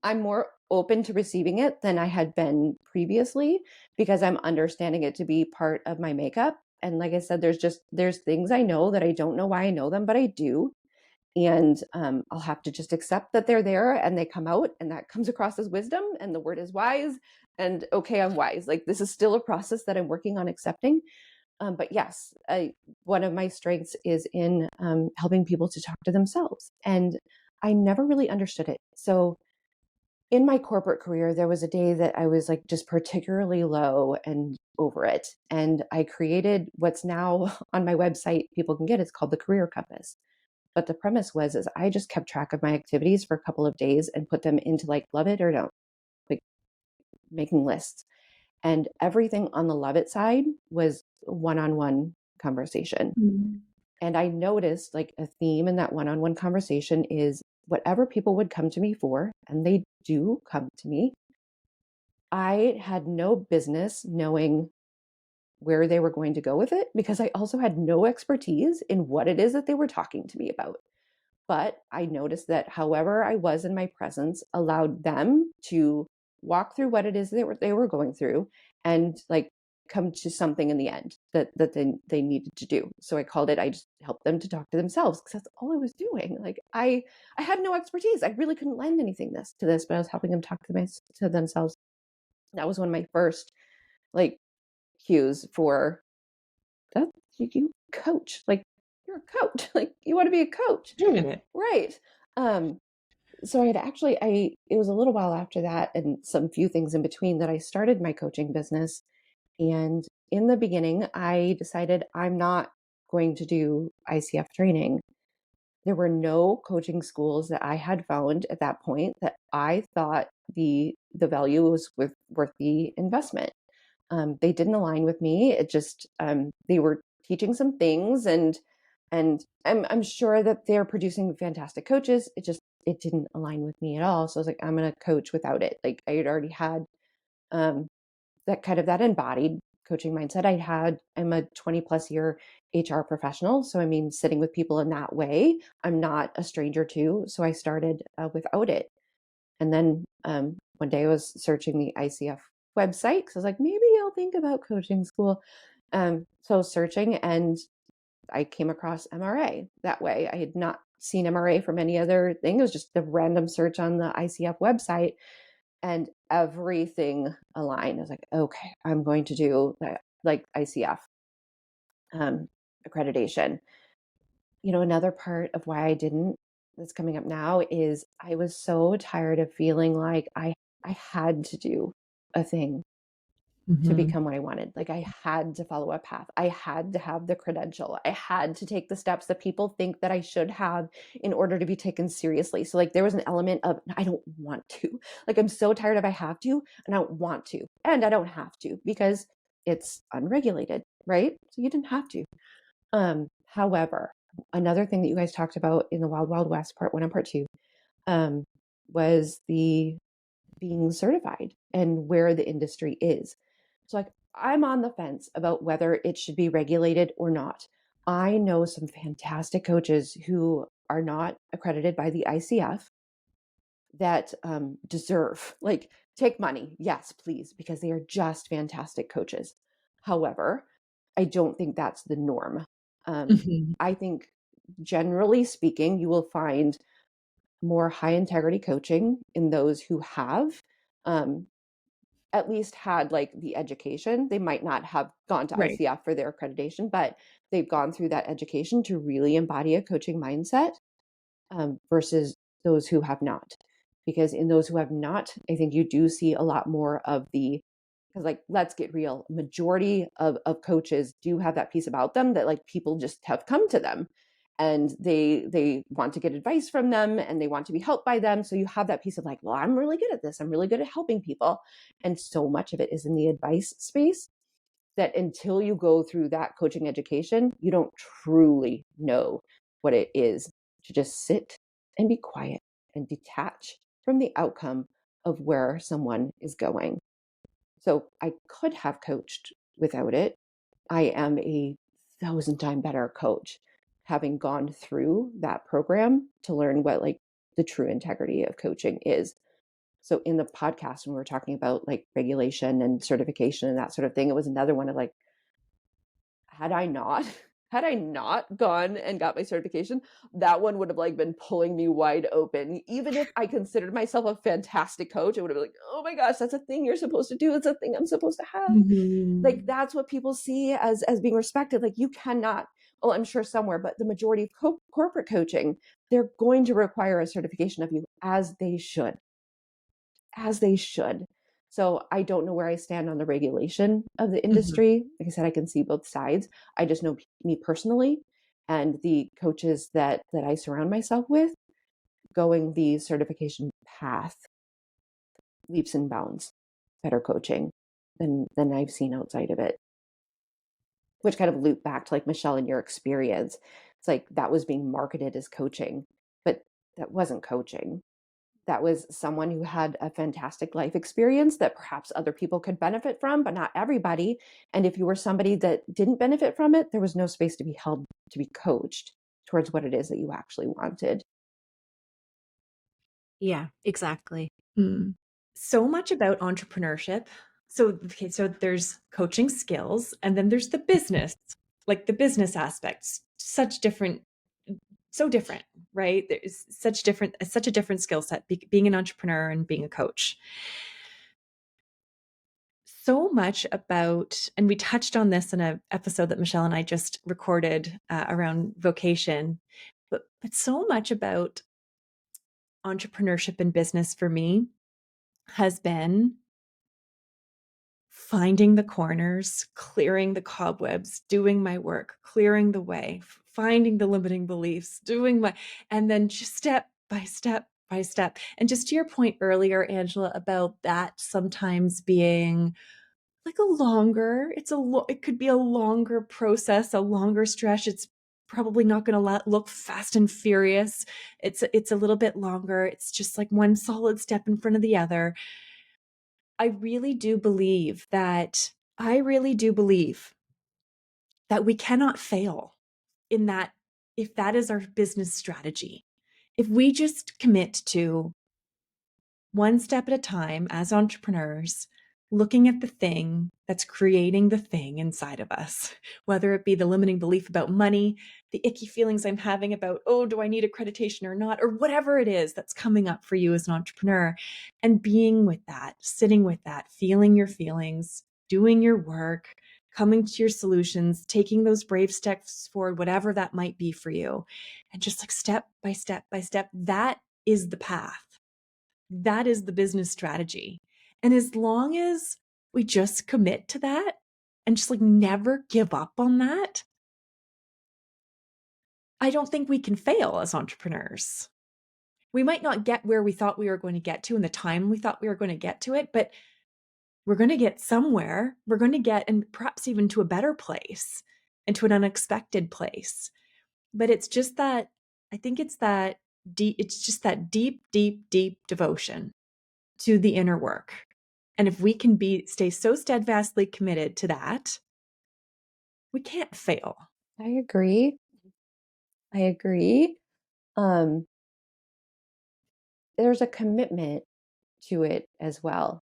B: I'm more open to receiving it than I had been previously because I'm understanding it to be part of my makeup. And like I said, there's things I know that I don't know why I know them, but I do. And I'll have to just accept that they're there and they come out and that comes across as wisdom and the word is wise. And okay, I'm wise. Like this is still a process that I'm working on accepting. But yes, one of my strengths is in helping people to talk to themselves. And I never really understood it. So in my corporate career, there was a day that I was like just particularly low and over it. And I created what's now on my website, people can get it's called the Career Compass. But the premise was is I just kept track of my activities for a couple of days and put them into like love it or don't, like making lists. And everything on the love it side was one-on-one conversation. And I noticed like a theme in that one-on-one conversation is whatever people would come to me for, and they do come to me, I had no business knowing where they were going to go with it because I also had no expertise in what it is that they were talking to me about. But I noticed that however I was in my presence allowed them to walk through what it is they were going through and like come to something in the end that they needed to do. So I called it, I just helped them to talk to themselves, because that's all I was doing. Like I had no expertise. I really couldn't lend anything to this, but I was helping them talk to themselves. That was one of my first like cues for that. You coach, like you're a coach, like you want to be a coach.
A: Doing it.
B: Right. So it was a little while after that and some few things in between that I started my coaching business. And in the beginning, I decided I'm not going to do ICF training. There were no coaching schools that I had found at that point that I thought the value was worth the investment. They didn't align with me. It just they were teaching some things, and I'm sure that they're producing fantastic coaches. It didn't align with me at all. So I was like, I'm going to coach without it. Like I had already had that embodied coaching mindset. I'm a 20 plus year HR professional. So, I mean, sitting with people in that way, I'm not a stranger to. So I started without it. And then one day I was searching the ICF website because I was like, maybe I'll think about coaching school. So I was searching and I came across MRA that way. I had not seen MRA from any other thing. It was just a random search on the ICF website, and everything aligned. I was like, okay, I'm going to do that, like ICF accreditation. Another part of why I didn't, that's coming up now, is I was so tired of feeling like I had to do a thing to become what I wanted. Like I had to follow a path. I had to have the credential. I had to take the steps that people think that I should have in order to be taken seriously. So like there was an element of, I don't want to. Like I'm so tired of I have to, and I don't want to. And I don't have to because it's unregulated, right? So you didn't have to. However, another thing that you guys talked about in the Wild Wild West part 1 and part 2 was the being certified and where the industry is. So like I'm on the fence about whether it should be regulated or not. I know some fantastic coaches who are not accredited by the ICF that deserve, like, take money. Yes, please, because they are just fantastic coaches. However, I don't think that's the norm. I think generally speaking, you will find more high integrity coaching in those who have at least had like the education. They might not have gone to
A: Right.
B: ICF for their accreditation, but they've gone through that education to really embody a coaching mindset versus those who have not. Because in those who have not, I think you do see a lot more of because like, let's get real, majority of coaches do have that piece about them that like people just have come to them and they want to get advice from them and they want to be helped by them. So you have that piece of like, well, I'm really good at this. I'm really good at helping people. And so much of it is in the advice space that until you go through that coaching education, you don't truly know what it is to just sit and be quiet and detach from the outcome of where someone is going. So I could have coached without it. I am a 1,000 times better coach having gone through that program to learn what like the true integrity of coaching is. So in the podcast, when we were talking about like regulation and certification and that sort of thing, it was another one of like, had I not gone and got my certification, that one would have like been pulling me wide open. Even if I considered myself a fantastic coach, it would have been like, oh my gosh, that's a thing you're supposed to do. It's a thing I'm supposed to have. Like that's what people see as being respected. Like you cannot, well, I'm sure somewhere, but the majority of corporate coaching, they're going to require a certification of you, as they should. So I don't know where I stand on the regulation of the industry. Like I said, I can see both sides. I just know me personally and the coaches that I surround myself with, going the certification path, leaps and bounds better coaching than I've seen outside of it. Which kind of loop back to like Michelle and your experience. It's like that was being marketed as coaching, but that wasn't coaching. That was someone who had a fantastic life experience that perhaps other people could benefit from, but not everybody. And if you were somebody that didn't benefit from it, there was no space to be held, to be coached towards what it is that you actually wanted.
C: Yeah, exactly.
A: So much about entrepreneurship, okay, so there's coaching skills, and then there's the business, like the business aspects, so different, right? There's such a different skill set, being an entrepreneur and being a coach. So much about, and we touched on this in an episode that Michelle and I just recorded around vocation, but so much about entrepreneurship and business for me has been finding the corners, clearing the cobwebs, doing my work, clearing the way, finding the limiting beliefs, and then just step by step by step. And just to your point earlier, Angela, about that sometimes being like it could be a longer process, a longer stretch. It's probably not going to look fast and furious. It's a little bit longer. It's just like one solid step in front of the other. I really do believe that we cannot fail in that, if that is our business strategy. If we just commit to one step at a time as entrepreneurs, looking at the thing that's creating the thing inside of us, whether it be the limiting belief about money, the icky feelings I'm having about, oh, do I need accreditation or not, or whatever it is that's coming up for you as an entrepreneur, and being with that, sitting with that, feeling your feelings, doing your work, coming to your solutions, taking those brave steps forward, whatever that might be for you, and just like step by step by step, that is the path. That is the business strategy. And as long as we just commit to that and just like never give up on that, I don't think we can fail as entrepreneurs. We might not get where we thought we were going to get to in the time we thought we were going to get to it, but we're going to get somewhere. We're going to get, and perhaps even to a better place and to an unexpected place. But it's just that, I think it's just that deep, deep, deep devotion to the inner work. And if we can stay so steadfastly committed to that, we can't fail.
B: I agree. Um, there's a commitment to it as well.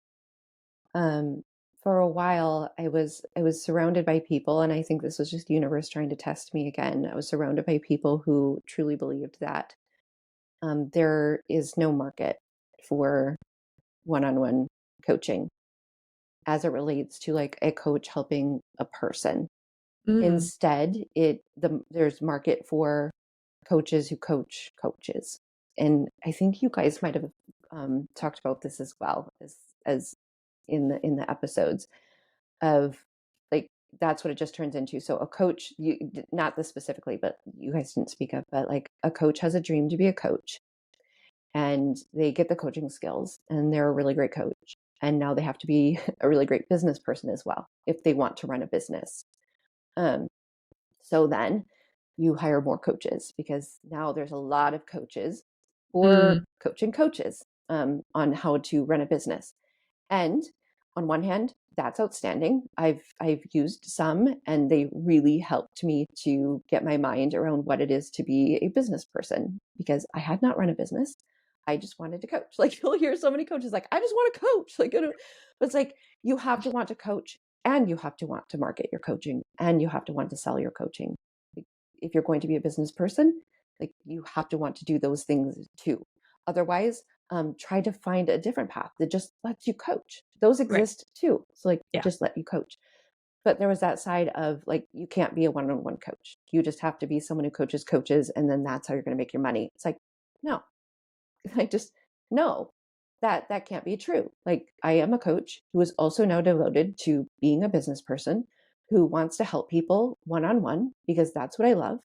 B: For a while, I was surrounded by people, and I think this was just the universe trying to test me again. I was surrounded by people who truly believed that there is no market for one-on-one coaching as it relates to like a coach helping a person. Instead, there's market for coaches who coach coaches. And I think you guys might have talked about this as well as in the episodes of like that's what it just turns into. So a coach, not this specifically, but you guys didn't speak of, but like a coach has a dream to be a coach, and they get the coaching skills, and they're a really great coach, and now they have to be a really great business person as well if they want to run a business. So then you hire more coaches because now there's a lot of coaches for coaching coaches on how to run a business. And on one hand, that's outstanding. I've used some, and they really helped me to get my mind around what it is to be a business person, because I had not run a business. I just wanted to coach. Like you'll hear so many coaches like, I just want to coach. Like, but it's like you have to want to coach, and you have to want to market your coaching, and you have to want to sell your coaching. If you're going to be a business person, like you have to want to do those things too. Otherwise, try to find a different path that just lets you coach. Those exist too. So like just let you coach. But there was that side of like, you can't be a one-on-one coach. You just have to be someone who coaches coaches, and then that's how you're going to make your money. It's like, no, no, that can't be true. Like I am a coach who is also now devoted to being a business person who wants to help people one-on-one, because that's what I love.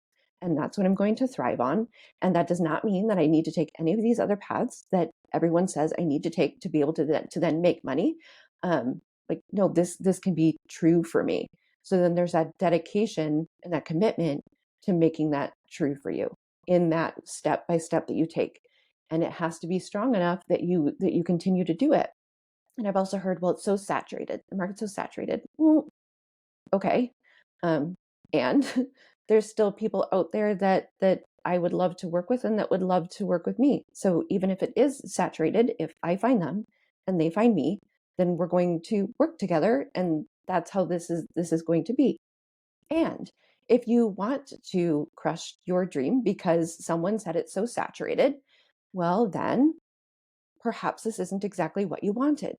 B: And that's what I'm going to thrive on. And that does not mean that I need to take any of these other paths that everyone says I need to take to be able to then make money. Like, no, this can be true for me. So then there's that dedication and that commitment to making that true for you in that step by step that you take. And it has to be strong enough that you continue to do it. And I've also heard, well, it's so saturated. The market's so saturated. Well, okay. And there's still people out there that I would love to work with and that would love to work with me. So even if it is saturated, if I find them and they find me, then we're going to work together, and that's how this is going to be. And if you want to crush your dream because someone said it's so saturated, well, then perhaps this isn't exactly what you wanted.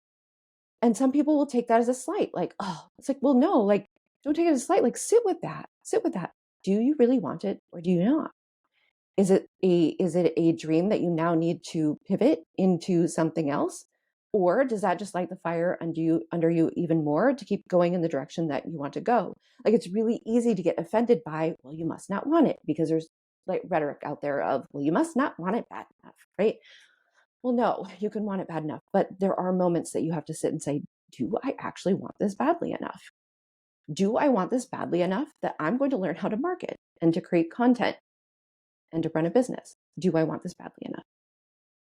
B: And some people will take that as a slight, like, oh, it's like, well, no, like, don't take it as a slight, like, sit with that, sit with that. Do you really want it or do you not? Is it a dream that you now need to pivot into something else? Or does that just light the fire under you even more to keep going in the direction that you want to go? Like, it's really easy to get offended by, well, you must not want it, because there's like rhetoric out there of, well, you must not want it bad enough, right? Well, no, you can want it bad enough, but there are moments that you have to sit and say, do I actually want this badly enough? Do I want this badly enough that I'm going to learn how to market and to create content and to run a business? Do I want this badly enough?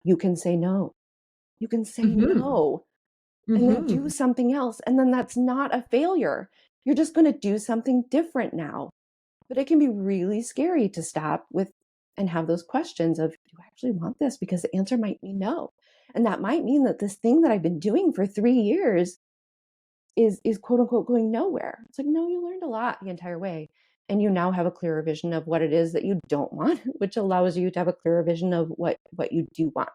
B: You can say no. You can say
A: Mm-hmm.
B: no and then
A: Mm-hmm.
B: do something else. And then that's not a failure. You're just going to do something different now. But it can be really scary to stop with and have those questions of, do I actually want this? Because the answer might be no. And that might mean that this thing that I've been doing for 3 years is quote unquote going nowhere. It's like, no, you learned a lot the entire way. And you now have a clearer vision of what it is that you don't want, which allows you to have a clearer vision of what you do want.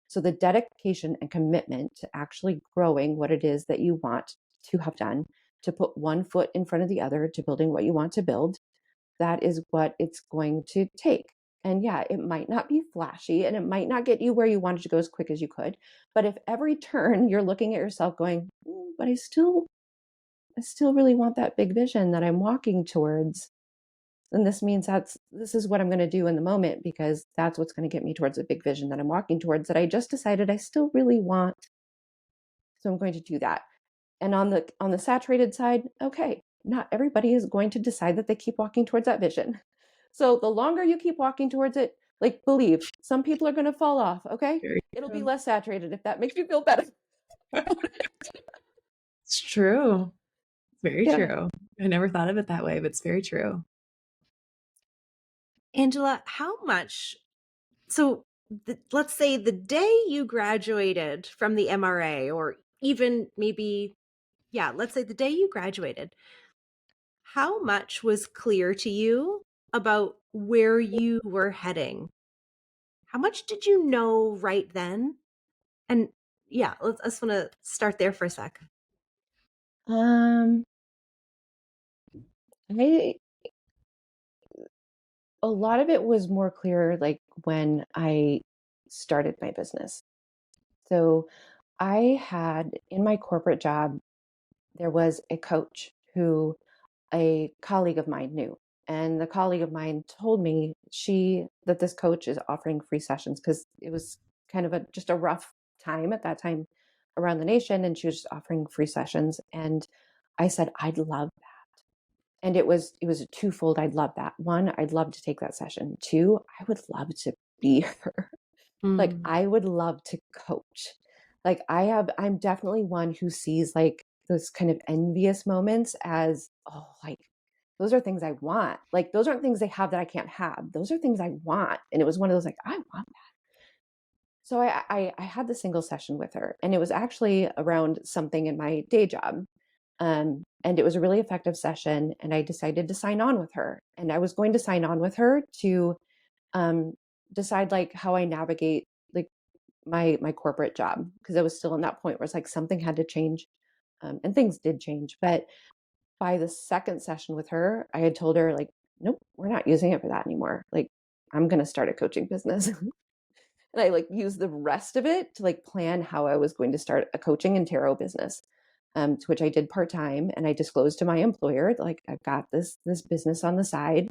B: So the dedication and commitment to actually growing what it is that you want to have done, to put one foot in front of the other, to building what you want to build, that is what it's going to take. And yeah, it might not be flashy and it might not get you where you wanted to go as quick as you could. But if every turn you're looking at yourself going, but I still really want that big vision that I'm walking towards, then this means this is what I'm going to do in the moment, because that's what's going to get me towards a big vision that I'm walking towards, that I just decided I still really want. So I'm going to do that. And on the saturated side, okay, not everybody is going to decide that they keep walking towards that vision. So the longer you keep walking towards it, like, believe some people are going to fall off. Okay.
A: Very
B: It'll be
A: true.
B: less saturated if that makes you feel better.
A: It's true. Very
B: Yeah.
A: true. I never thought of it that way, but it's very true.
C: Angela, how much? So let's say the day you graduated from the MRA, or even maybe, yeah, let's say the day you graduated, how much was clear to you about where you were heading? How much did you know right then? And yeah, I just want to start there for a sec.
B: Um, I A lot of it was more clear like when I started my business. So I had, in my corporate job, there was a coach who a colleague of mine knew. And the colleague of mine told me that this coach is offering free sessions, because it was kind of just a rough time at that time around the nation, and she was just offering free sessions. And I said, I'd love that. And it was a twofold. I'd love that. One, I'd love to take that session. Two, I would love to be her. Like,
C: Mm.
B: I would love to coach. Like, I'm definitely one who sees like those kind of envious moments as, oh, like, those are things I want. Like, those aren't things they have that I can't have. Those are things I want. And it was one of those, like, I want that. So I had the single session with her, and it was actually around something in my day job. And it was a really effective session. And I decided to sign on with her. And I was going to sign on with her to um, decide like how I navigate like my corporate job, because I was still in that point where it's like something had to change, and things did change. But by the second session with her, I had told her like, nope, we're not using it for that anymore. Like, I'm going to start a coaching business. And I like used the rest of it to like plan how I was going to start a coaching and tarot business, to which I did part-time. And I disclosed to my employer, like, I've got this business on the side.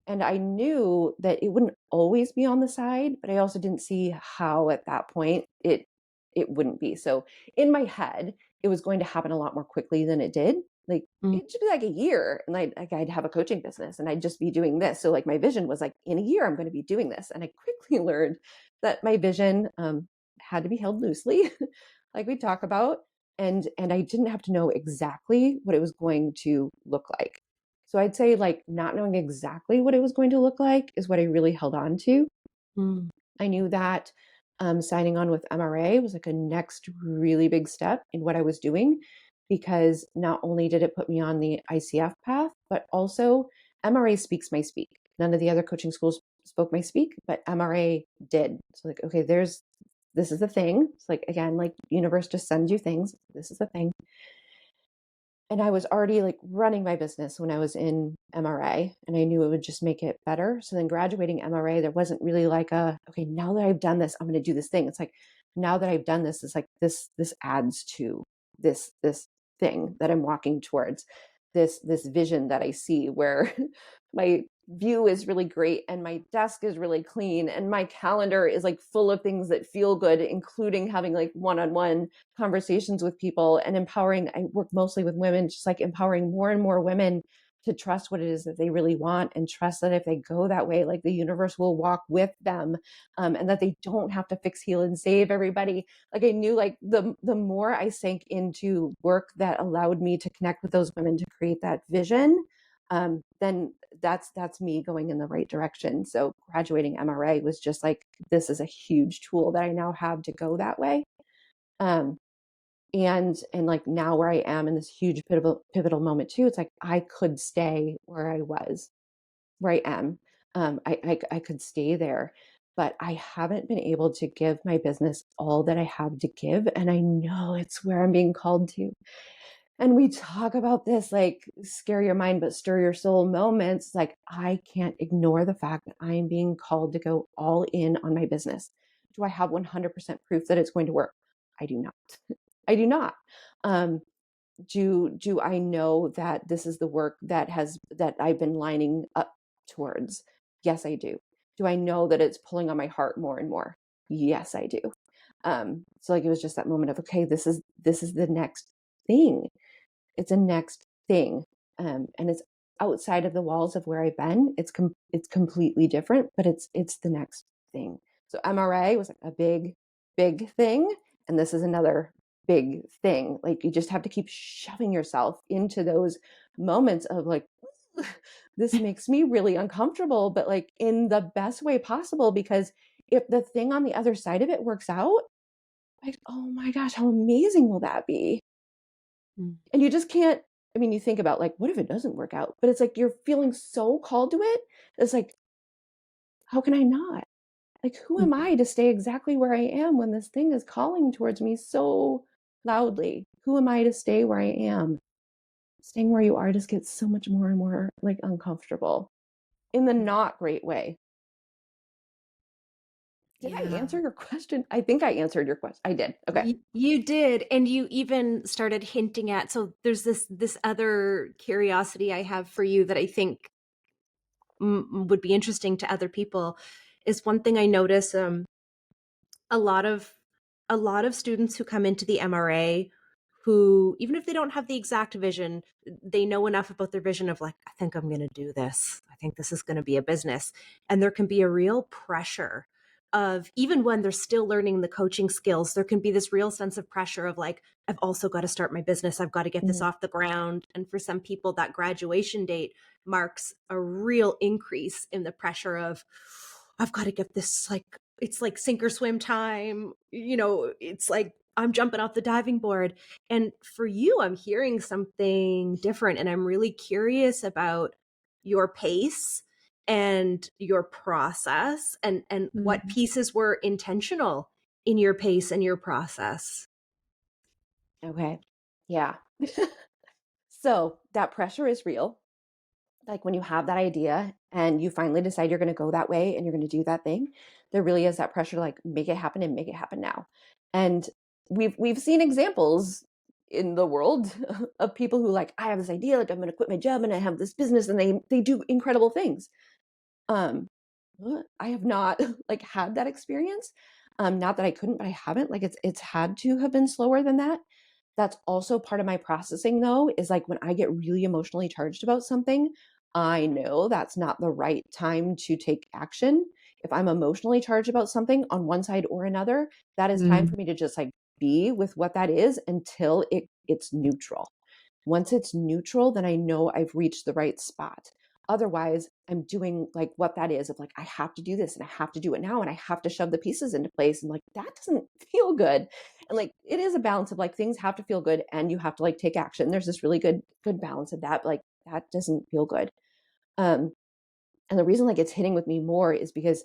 B: And I knew that it wouldn't always be on the side, but I also didn't see how at that point it wouldn't be. So in my head, it was going to happen a lot more quickly than it did. Like,
C: Mm.
B: it should be like a year, and I'd have a coaching business and I'd just be doing this. So like my vision was like, in a year I'm going to be doing this. And I quickly learned that my vision had to be held loosely, like we talk about, and I didn't have to know exactly what it was going to look like. So I'd say like not knowing exactly what it was going to look like is what I really held on to.
C: Mm.
B: I knew that signing on with MRA was like a next really big step in what I was doing, because not only did it put me on the ICF path, but also MRA speaks my speak. None of the other coaching schools spoke my speak, but MRA did. So like, okay, this is the thing. It's like, again, like universe just sends you things. This is the thing. And I was already like running my business when I was in MRA, and I knew it would just make it better. So then graduating MRA, there wasn't really like okay, now that I've done this, I'm going to do this thing. It's like, now that I've done this, it's like this adds to this thing that I'm walking towards, this vision that I see, where my view is really great and my desk is really clean and my calendar is like full of things that feel good, including having like one-on-one conversations with people and empowering. I work mostly with women, just like empowering more and more women to trust what it is that they really want, and trust that if they go that way, like the universe will walk with them, and that they don't have to fix, heal, and save everybody. Like I knew, like the more I sank into work that allowed me to connect with those women to create that vision, then that's me going in the right direction. So graduating MRA was just like, this is a huge tool that I now have to go that way. And like now where I am in this huge pivotal moment too, it's like I could stay where I was, where I am. I could stay there, but I haven't been able to give my business all that I have to give. And I know it's where I'm being called to. And we talk about this like scare your mind, but stir your soul moments. Like I can't ignore the fact that I am being called to go all in on my business. Do I have 100% proof that it's going to work? I do not. I do not. Do I know that this is the work that I've been lining up towards? Yes, I do. Do I know that it's pulling on my heart more and more? Yes, I do. So like it was just that moment of, okay, this is the next thing. It's a next thing. And it's outside of the walls of where I've been. It's completely different, but it's the next thing. So MRA was like a big thing. And this is another big thing. Like you just have to keep shoving yourself into those moments of like, this makes me really uncomfortable, but like in the best way possible, because if the thing on the other side of it works out, like, oh my gosh, how amazing will that be? And you just can't, I mean, you think about like, what if it doesn't work out? But it's like, you're feeling so called to it. It's like, how can I not? Like, who am I to stay exactly where I am when this thing is calling towards me so loudly? Who am I to stay where I am? Staying where you are just gets so much more and more like uncomfortable in the not great way. Did I answer your question? I think I answered your question. I did. Okay.
C: You did. And you even started hinting at, so there's this other curiosity I have for you that I think would be interesting to other people, is one thing I notice, a lot of students who come into the MRA, who, even if they don't have the exact vision, they know enough about their vision of like, I think I'm going to do this. I think this is going to be a business. And there can be a real pressure of, even when they're still learning the coaching skills, there can be this real sense of pressure of like, I've also got to start my business. I've got to get this off the ground. And for some people, that graduation date marks a real increase in the pressure of, I've got to get this, like, it's like sink or swim time. It's like I'm jumping off the diving board. And for you, I'm hearing something different. And I'm really curious about your pace and your process, and what pieces were intentional in your pace and your process.
B: Okay. Yeah. So that pressure is real. Like when you have that idea and you finally decide you're going to go that way and you're going to do that thing, there really is that pressure to like make it happen and make it happen now. And we've seen examples in the world of people who like, I have this idea, like I'm going to quit my job and I have this business, and they do incredible things. I have not like had that experience. Not that I couldn't, but I haven't. Like it's had to have been slower than that. That's also part of my processing though, is like when I get really emotionally charged about something, I know that's not the right time to take action. If I'm emotionally charged about something on one side or another, that is time for me to just like be with what that is until it's neutral. Once it's neutral, then I know I've reached the right spot. Otherwise, I'm doing like what that is of like, I have to do this and I have to do it now and I have to shove the pieces into place. And like, that doesn't feel good. And like, it is a balance of like, things have to feel good and you have to like take action. There's this really good balance of that. But like, that doesn't feel good. And the reason like it's hitting with me more is because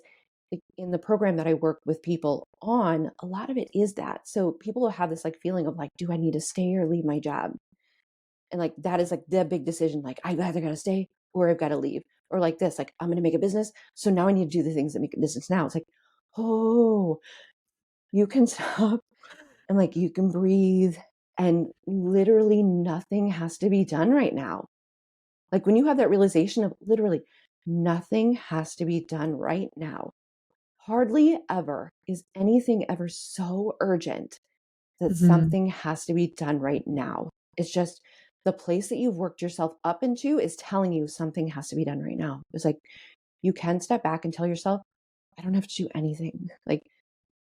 B: like, in the program that I work with people on, a lot of it is that. So people will have this like feeling of like, do I need to stay or leave my job? And like, that is like the big decision. Like, I either got to stay or I've got to leave. Or like this, like, I'm going to make a business. So now I need to do the things that make a business now. It's like, oh, you can stop and like, you can breathe and literally nothing has to be done right now. Like when you have that realization of literally nothing has to be done right now, hardly ever is anything ever so urgent that something has to be done right now. It's just the place that you've worked yourself up into is telling you something has to be done right now. It's like you can step back and tell yourself, I don't have to do anything. Like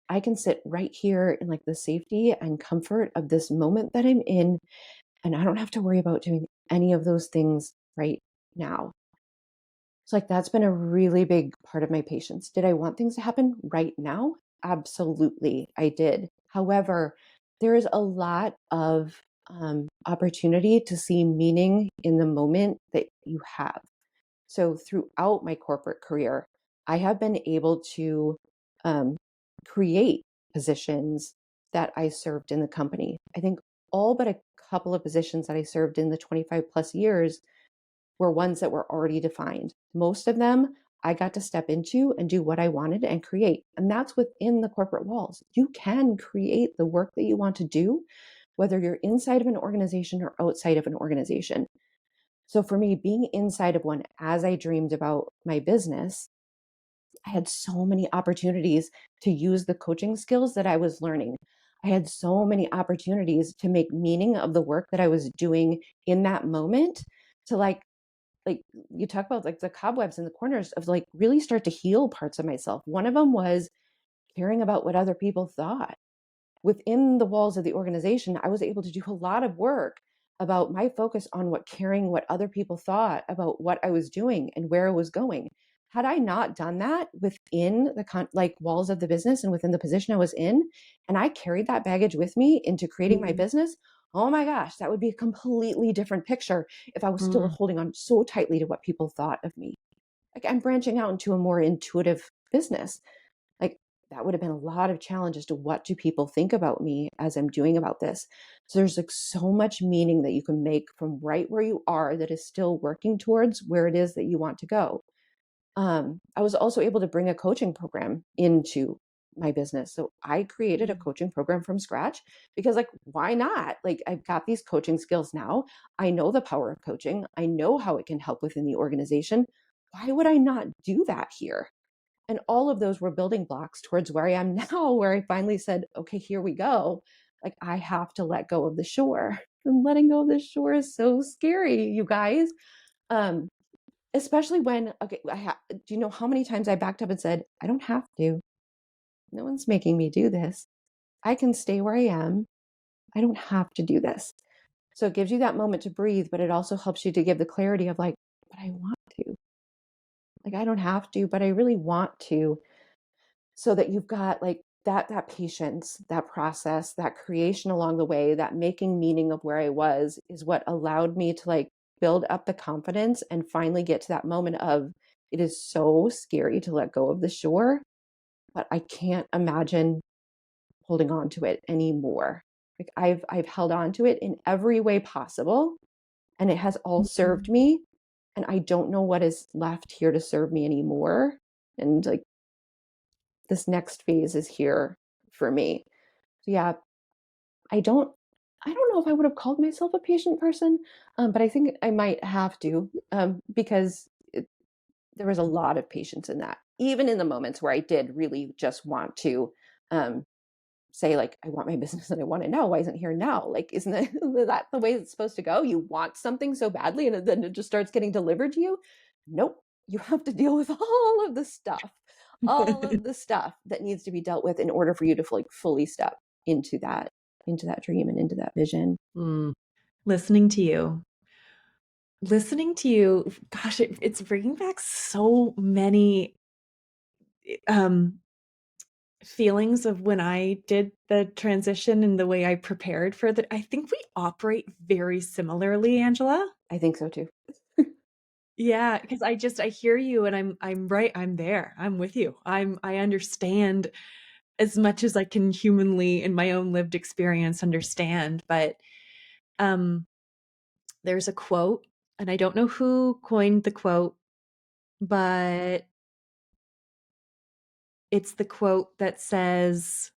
B: I can sit right here in like the safety and comfort of this moment that I'm in, and I don't have to worry about doing any of those things right now. It's like that's been a really big part of my patience. Did I want things to happen right now? Absolutely, I did. However, there is a lot of opportunity to see meaning in the moment that you have. So, throughout my corporate career, I have been able to um, create positions that I served in the company. I think all but a couple of positions that I served in the 25 plus years were ones that were already defined. Most of them I got to step into and do what I wanted and create. And that's within the corporate walls. You can create the work that you want to do, whether you're inside of an organization or outside of an organization. So for me, being inside of one as I dreamed about my business, I had so many opportunities to use the coaching skills that I was learning. I had so many opportunities to make meaning of the work that I was doing in that moment, to like you talk about like the cobwebs in the corners of like really start to heal parts of myself. One of them was caring about what other people thought. Within the walls of the organization, I was able to do a lot of work about my focus on what caring what other people thought about what I was doing and where I was going. Had I not done that within the like walls of the business and within the position I was in, and I carried that baggage with me into creating my business, oh my gosh, that would be a completely different picture if I was still holding on so tightly to what people thought of me. Like I'm branching out into a more intuitive business. Like that would have been a lot of challenge as to what do people think about me as I'm doing about this. So there's like so much meaning that you can make from right where you are that is still working towards where it is that you want to go. I was also able to bring a coaching program into my business. So I created a coaching program from scratch because like, why not? Like I've got these coaching skills now. I know the power of coaching. I know how it can help within the organization. Why would I not do that here? And all of those were building blocks towards where I am now, where I finally said, okay, here we go. Like I have to let go of the shore. And letting go of the shore is so scary, you guys. Especially when, okay, do you know how many times I backed up and said, I don't have to. No one's making me do this. I can stay where I am. I don't have to do this. So it gives you that moment to breathe, but it also helps you to give the clarity of like, but I want to. Like, I don't have to, but I really want to. So that you've got like that patience, that process, that creation along the way, that making meaning of where I was is what allowed me to like build up the confidence and finally get to that moment of it is so scary to let go of the shore, but I can't imagine holding on to it anymore. Like I've held on to it in every way possible and it has all served me, and I don't know what is left here to serve me anymore. And like this next phase is here for me. So yeah, I don't know if I would have called myself a patient person, but I think I might have to, because there was a lot of patience in that, even in the moments where I did really just want to um, say like, I want my business and I want it now. Why isn't it here now? Like, isn't that the way it's supposed to go? You want something so badly and then it just starts getting delivered to you. Nope. You have to deal with all of the stuff, that needs to be dealt with in order for you to like fully step into that dream and into that vision.
A: Listening to you, listening to you, gosh, it's bringing back so many um, feelings of when I did the transition and the way I prepared for that. I think we operate very similarly, Angela.
B: I think so too.
A: Yeah, because I hear you and I'm right, I'm there. I'm with you. I understand as much as I can humanly in my own lived experience understand, but um there's a quote and I don't know who coined the quote, but it's the quote that says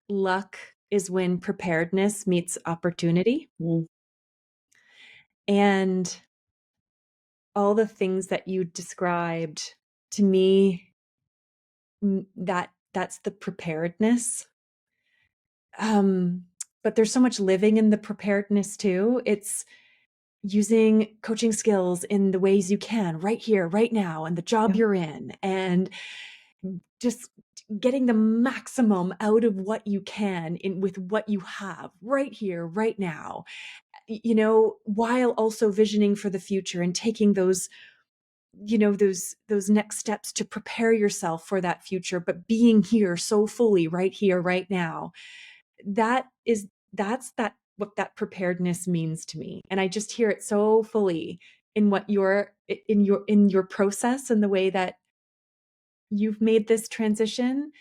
A: luck is when preparedness meets opportunity.
B: Mm.
A: And all the things that you described to me, that's the preparedness. Um, but there's so much living in the preparedness too. It's using coaching skills in the ways you can right here, right now, and the job
B: Yeah.
A: you're in, and just getting the maximum out of what you can in with what you have right here, right now, while also visioning for the future and taking those those next steps to prepare yourself for that future, but being here so fully right here, right now. That's what that preparedness means to me. And I just hear it so fully in what in your process and the way that you've made this transition.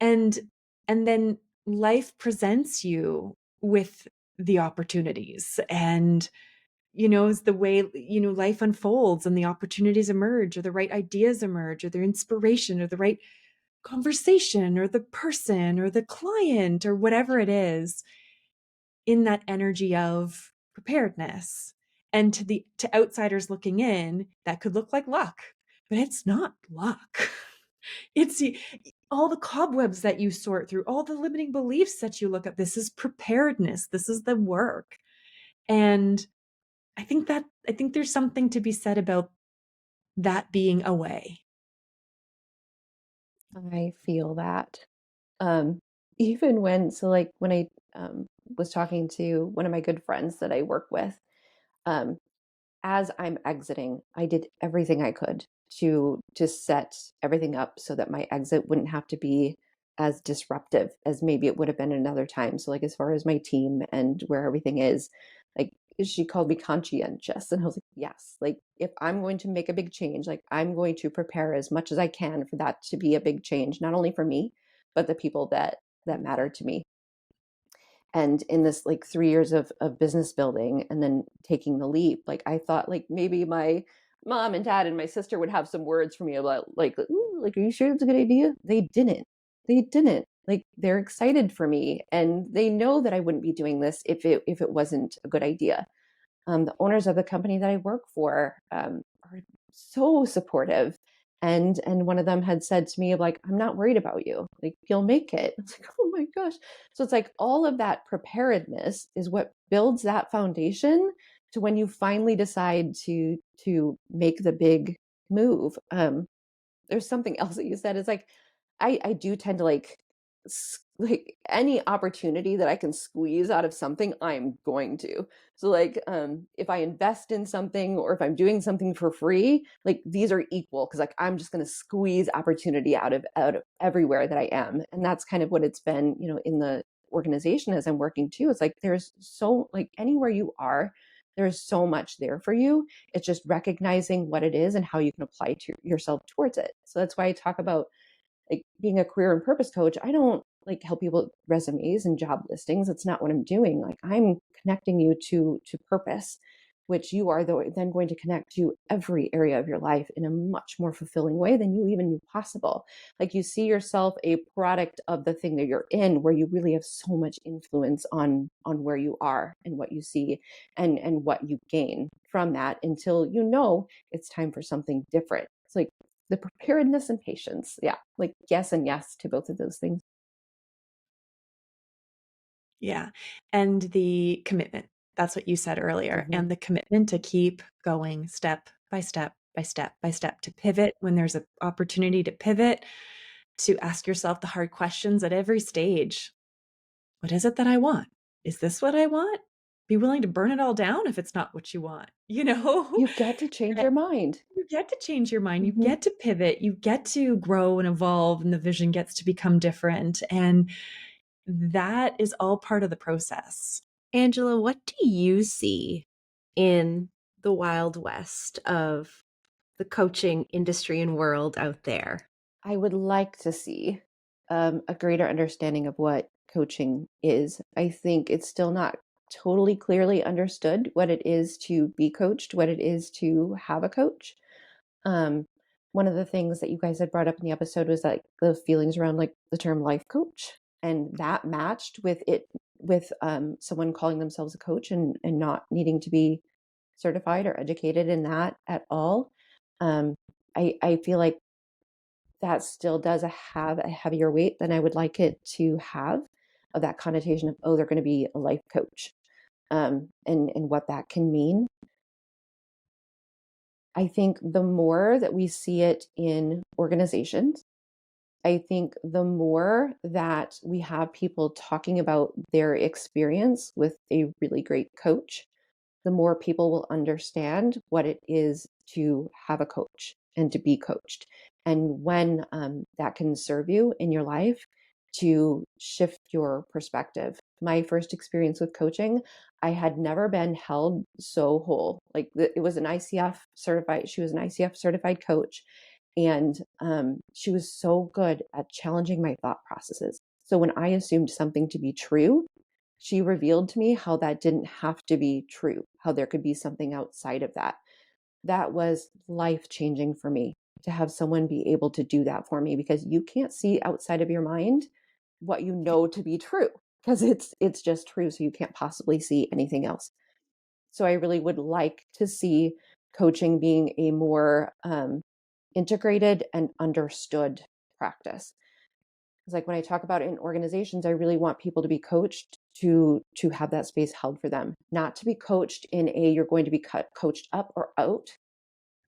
A: And then life presents you with the opportunities, and as the way life unfolds and the opportunities emerge, or the right ideas emerge, or the inspiration, or the right conversation, or the person, or the client, or whatever it is, in that energy of preparedness. And to outsiders looking in, that could look like luck, but it's not luck. It's all the cobwebs that you sort through, all the limiting beliefs that you look at. This is preparedness. This is the work. And I think there's something to be said about that being a way.
B: I feel that. Um, even when, so like when I was talking to one of my good friends that I work with, um, as I'm exiting, I did everything I could to set everything up so that my exit wouldn't have to be as disruptive as maybe it would have been another time. So like as far as my team and where everything is, like she called me conscientious, and I was like, yes, like if I'm going to make a big change, like I'm going to prepare as much as I can for that to be a big change, not only for me, but the people that matter to me. And in this like 3 years of business building and then taking the leap, like I thought like maybe my mom and dad and my sister would have some words for me about like, ooh, like, are you sure it's a good idea? They didn't. Like they're excited for me and they know that I wouldn't be doing this if it wasn't a good idea. The owners of the company that I work for are so supportive. And one of them had said to me, like, I'm not worried about you. Like, you'll make it. It's like, oh my gosh. So it's like all of that preparedness is what builds that foundation to when you finally decide to make the big move. There's something else that you said. It's like I do tend to like any opportunity that I can squeeze out of something, I'm going to. So like if I invest in something or if I'm doing something for free, like these are equal because like I'm just going to squeeze opportunity out of everywhere that I am. And that's kind of what it's been, in the organization as I'm working too. It's like there's so like anywhere you are, there's so much there for you. It's just recognizing what it is and how you can apply to yourself towards it. So that's why I talk about like being a career and purpose coach. I don't like help people with resumes and job listings. That's not what I'm doing. Like I'm connecting you to purpose, which you are then going to connect to every area of your life in a much more fulfilling way than you even knew possible. Like you see yourself a product of the thing that you're in, where you really have so much influence on where you are and what you see and what you gain from that until it's time for something different. It's like the preparedness and patience. Yeah. Like yes and yes to both of those things.
A: Yeah. And the commitment. That's what you said earlier.
B: Mhm.
A: And the commitment to keep going step by step by step by step, to pivot when there's an opportunity to pivot, to ask yourself the hard questions at every stage. What is it that I want? Is this what I want? be willing to burn it all down if it's not what you want, you know?
B: You get to change your mind.
A: You get to change your mind, you
B: Mhm.
A: get to pivot, you get to grow and evolve, and the vision gets to become different. And that is all part of the process.
C: Angela, what do you see in the Wild West of the coaching industry and world out there?
B: I would like to see a greater understanding of what coaching is. I think it's still not totally clearly understood what it is to be coached, what it is to have a coach. Um, One of the things that you guys had brought up in the episode was like the feelings around like the term life coach, and that matched with it with someone calling themselves a coach and not needing to be certified or educated in that at all. Um, I feel like that still does have a heavier weight than I would like it to have, of that connotation of, oh, they're going to be a life coach, and what that can mean. I think the more that we see it in organizations, I think the more that we have people talking about their experience with a really great coach, the more people will understand what it is to have a coach and to be coached. And when that can serve you in your life to shift your perspective. My first experience with coaching, I had never been held so whole. Like it was an ICF certified, she was an ICF certified coach. And she was so good at challenging my thought processes. So when I assumed something to be true, she revealed to me how that didn't have to be true, how there could be something outside of that. That was life changing for me, to have someone be able to do that for me, because you can't see outside of your mind what you know to be true, because it's just true. So you can't possibly see anything else. So I really would like to see coaching being a more integrated and understood practice. It's like when I talk about it in organizations, I really want people to be coached to have that space held for them, not to be coached in a you're going to be coached up or out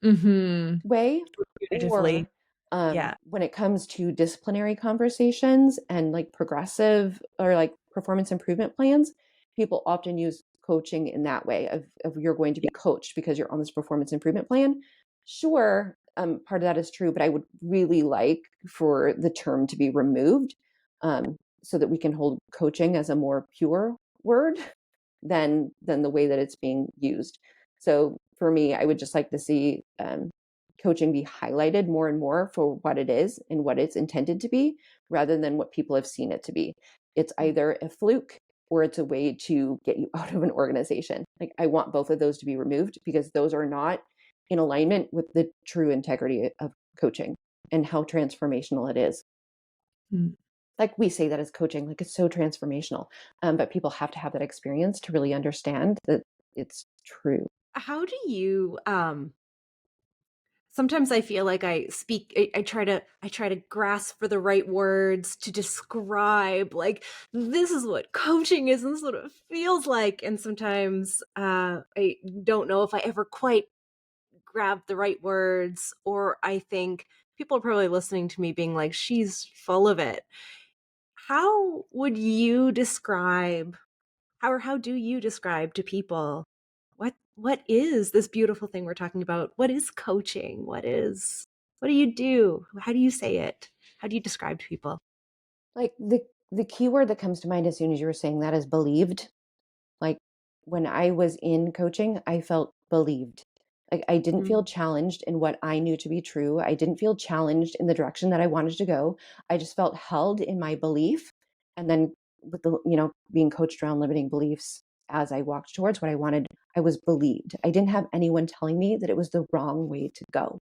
A: Mm-hmm.
B: way.
A: Intuitively.
B: Or
A: Yeah.
B: when it comes to disciplinary conversations and like progressive or like performance improvement plans, people often use coaching in that way of you're going to be coached because you're on this performance improvement plan. Sure, part of that is true, but I would really like for the term to be removed, so that we can hold coaching as a more pure word than the way that it's being used. So for me, I would just like to see coaching be highlighted more and more for what it is and what it's intended to be, rather than what people have seen it to be. It's either a fluke or it's a way to get you out of an organization. Like I want both of those to be removed, because those are not in alignment with the true integrity of coaching and how transformational it is.
A: Mm.
B: Like we say that as coaching, like it's so transformational, but people have to have that experience to really understand that it's true.
C: How do you sometimes I feel like I try to grasp for the right words to describe like this is what coaching is and this is what it feels like, and sometimes I don't know if I ever quite grab the right words, or I think people are probably listening to me being like, she's full of it. How would you describe how do you describe to people what is this beautiful thing we're talking about? What is coaching? What do you do? How do you say it? How do you describe to people?
B: Like the key word that comes to mind as soon as you were saying that is believed. Like when I was in coaching, I felt believed. Like I didn't feel
C: Mm.
B: challenged in what I knew to be true. I didn't feel challenged in the direction that I wanted to go. I just felt held in my belief. And then with the, being coached around limiting beliefs as I walked towards what I wanted, I was believed. I didn't have anyone telling me that it was the wrong way to go.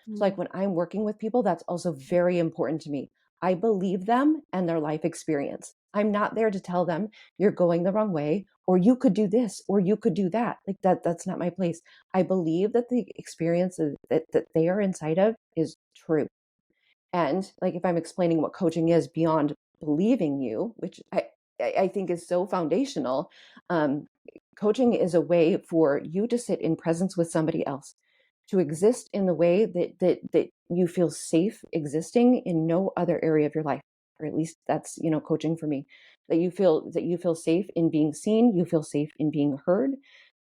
B: So, like
C: Mm.
B: when I'm working with people, that's also very important to me. I believe them and their life experience. I'm not there to tell them you're going the wrong way, or you could do this, or you could do that. Like that's not my place. I believe that the experience that they are inside of is true. And like if I'm explaining what coaching is beyond believing you, which I think is so foundational, um, coaching is a way for you to sit in presence with somebody else, to exist in the way that you feel safe existing in no other area of your life. or at least that's, coaching for me, that you feel safe in being seen, you feel safe in being heard,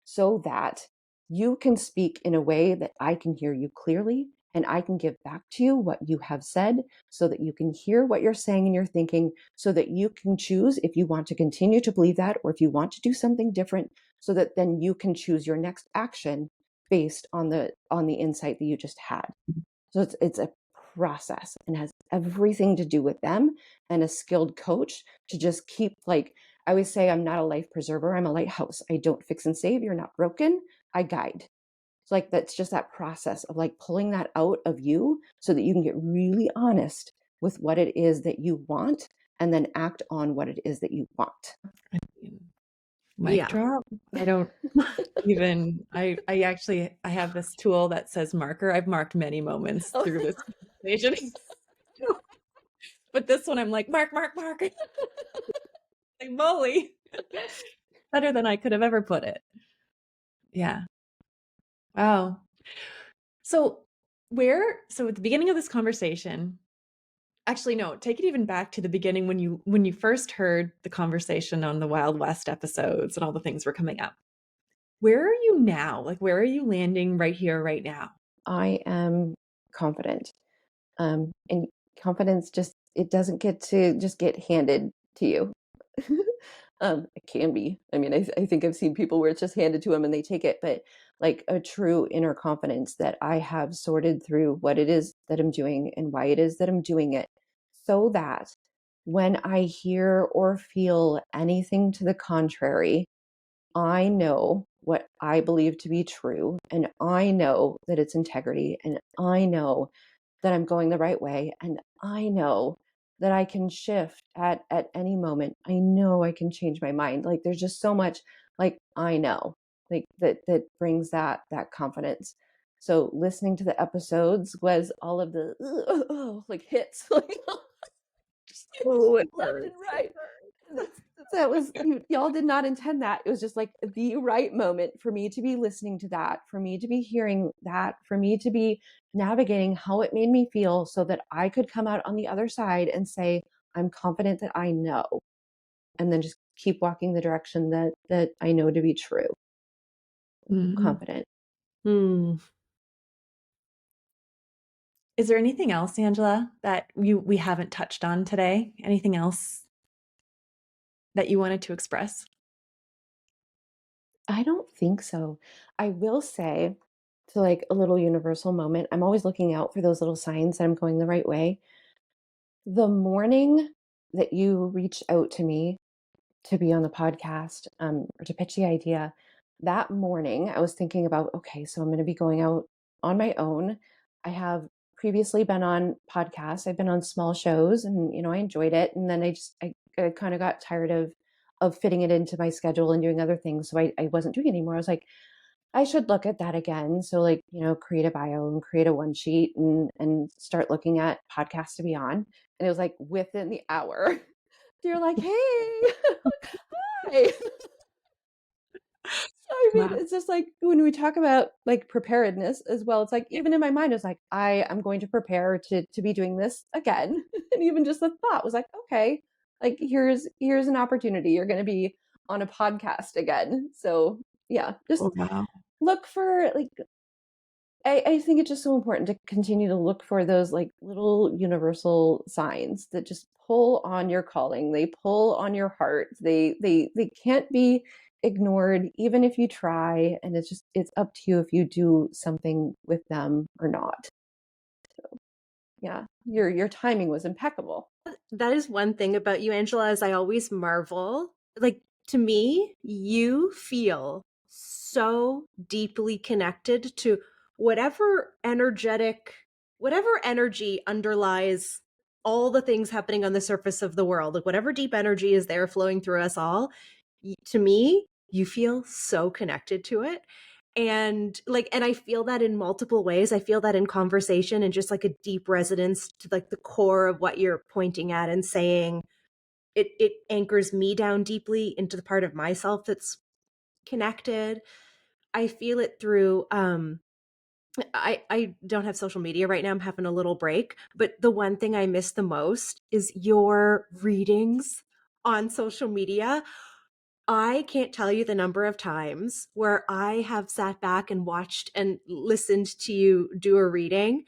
B: so that you can speak in a way that I can hear you clearly and I can give back to you what you have said, so that you can hear what you're saying and you're thinking, so that you can choose if you want to continue to believe that or if you want to do something different, so that then you can choose your next action based on the insight that you just had. So it's a process and has everything to do with them and a skilled coach to just keep, like I always say, I'm not a life preserver, I'm a lighthouse. I don't fix and save, you're not broken, I guide. It's like that's just that process of like pulling that out of you so that you can get really honest with what it is that you want and then act on what it is that you want.
A: Mic
C: Yeah.
A: drop. I don't even, I actually, I have this tool that says marker. I've marked many moments through this conversation. But this one I'm like, mark. Like moly. Better than I could have ever put it. Yeah. Wow. So so at the beginning of this conversation, actually no, take it even back to the beginning when you first heard the conversation on the Wild West episodes and all the things were coming up. Where are you now? Like, where are you landing right here, right now?
B: I am confident. And confidence just, it doesn't get to just get handed to you. It can be. I mean, I think I've seen people where it's just handed to them and they take it, but like a true inner confidence that I have sorted through what it is that I'm doing and why it is that I'm doing it, so that when I hear or feel anything to the contrary, I know what I believe to be true, and I know that it's integrity, and I know that I'm going the right way, and I know that I can shift at any moment. I know I can change my mind. Like there's just so much, like I know, like that brings that confidence. So listening to the episodes was all of the like hits, like just
C: Oh, it
B: left and
C: hurts.
B: right. That was y'all did not intend that. It was just like the right moment for me to be listening to that, for me to be hearing that, for me to be navigating how it made me feel, so that I could come out on the other side and say, I'm confident that I know, and then just keep walking the direction that I know to be true.
A: Mhm.
B: Confident.
C: Hmm.
A: Is there anything else, Angela, that we haven't touched on today? Anything else that you wanted to express?
B: I don't think so. I will say, to like a little universal moment, I'm always looking out for those little signs that I'm going the right way. The morning that you reached out to me to be on the podcast, or to pitch the idea, that morning I was thinking about, okay, so I'm going to be going out on my own. I have previously been on podcasts. I've been on small shows, and I enjoyed it. And then I kind of got tired of fitting it into my schedule and doing other things. So I wasn't doing it anymore. I was like, I should look at that again. So like, create a bio and create a one sheet and start looking at podcasts to be on. And it was like within the hour, you're like, hey, hi. I mean,
A: Wow.
B: it's just like when we talk about like preparedness as well, it's like even in my mind, it's like, I am going to prepare to be doing this again. And even just the thought was like, okay, like here's an opportunity. You're going to be on a podcast again. So yeah, just
A: Oh, wow.
B: look for like, I think it's just so important to continue to look for those like little universal signs that just pull on your calling. They pull on your heart. They can't be ignored even if you try. And it's up to you if you do something with them or not. Yeah. Your timing was impeccable.
C: That is one thing about you, Angela, is I always marvel. Like, to me, you feel so deeply connected to whatever whatever energy underlies all the things happening on the surface of the world, like whatever deep energy is there flowing through us all. To me, you feel so connected to it. And I feel that in multiple ways. I feel that in conversation and just like a deep resonance to like the core of what you're pointing at and saying. It anchors me down deeply into the part of myself that's connected. I feel it through I don't have social media right now. I'm having a little break, but the one thing I miss the most is your readings on social media. I can't tell you the number of times where I have sat back and watched and listened to you do a reading,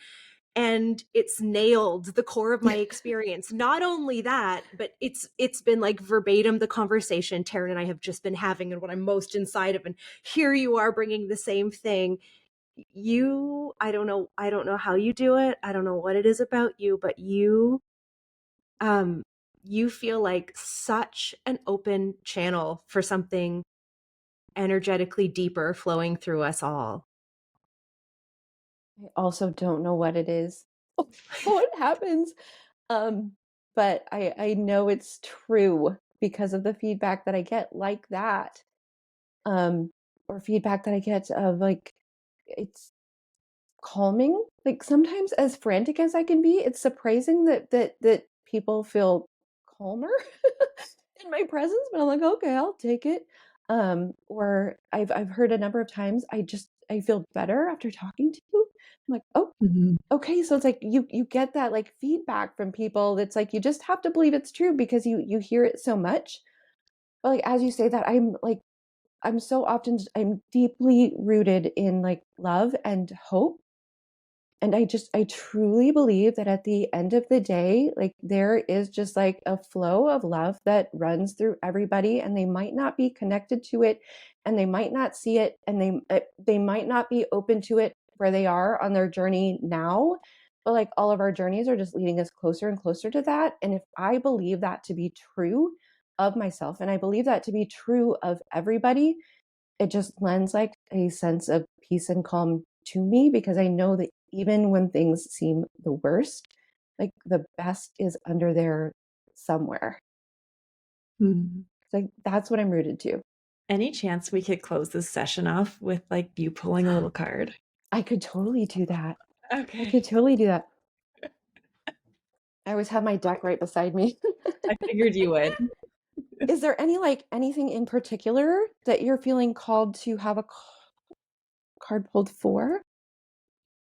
C: and it's nailed the core of my experience. Not only that, but it's been like verbatim the conversation Taryn and I have just been having and what I'm most inside of. And here you are bringing the same thing. I don't know how you do it. I don't know what it is about you, but um you feel like such an open channel for something energetically deeper flowing through us all.
B: I also don't know what it is. What happens? Um, but I know it's true because of the feedback that I get like that. Or feedback that I get of like it's calming. Like sometimes as frantic as I can be, it's surprising that people feel calmer in my presence, but I'm like, okay, I'll take it. Or I've heard a number of times I feel better after talking to you. I'm like, oh,
A: Mhm.
B: okay. So it's like you get that like feedback from people that's like you just have to believe it's true because you hear it so much. But like as you say that, I'm so often I'm deeply rooted in like love and hope. And I truly believe that at the end of the day, like there is just like a flow of love that runs through everybody, and they might not be connected to it, and they might not see it, and they might not be open to it where they are on their journey now. But like all of our journeys are just leading us closer and closer to that. And if I believe that to be true of myself, and I believe that to be true of everybody, it just lends like a sense of peace and calm to me because I know that even when things seem the worst, like the best is under there somewhere.
A: Mhm.
B: Like that's what I'm rooted to.
A: Any chance we could close this session off with like you pulling a little card?
B: I could totally do that. I
A: Okay.
B: could totally do that. I always have my deck right beside me.
A: I figured you would.
B: Is there anything in particular that you're feeling called to have a card pulled for?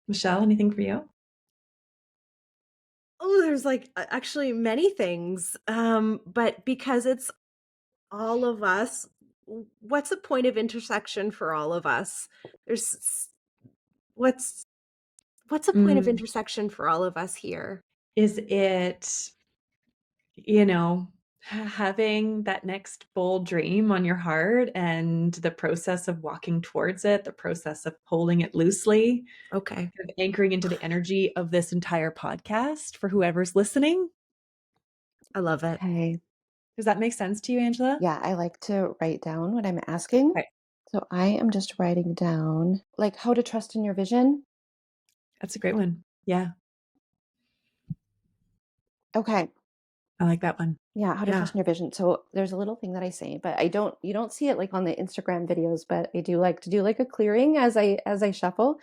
A: Michelle, anything for you?
C: Oh, there's like actually many things. But because it's all of us, what's a point of intersection for all of us? There's what's what's a point of
A: Mm,
C: intersection for all of us here?
A: is it, you know, having that next bold dream on your heart and the process of walking towards it, the process of holding it loosely,
C: Okay.
A: kind of anchoring into the energy of this entire podcast for whoever's listening?
C: I love it.
B: Okay.
A: Does that make sense to you, Angela?
B: Yeah, I like to write down what I'm asking.
A: Okay,
B: So I am just writing down like how to trust in your vision.
A: that's a great one. Yeah,
B: Okay.
A: I like that one.
B: Yeah, how to
C: Yeah.
B: trust in your vision. So there's a little thing that I say, but you don't see it like on the Instagram videos, but I do like to do like a clearing as I shuffle.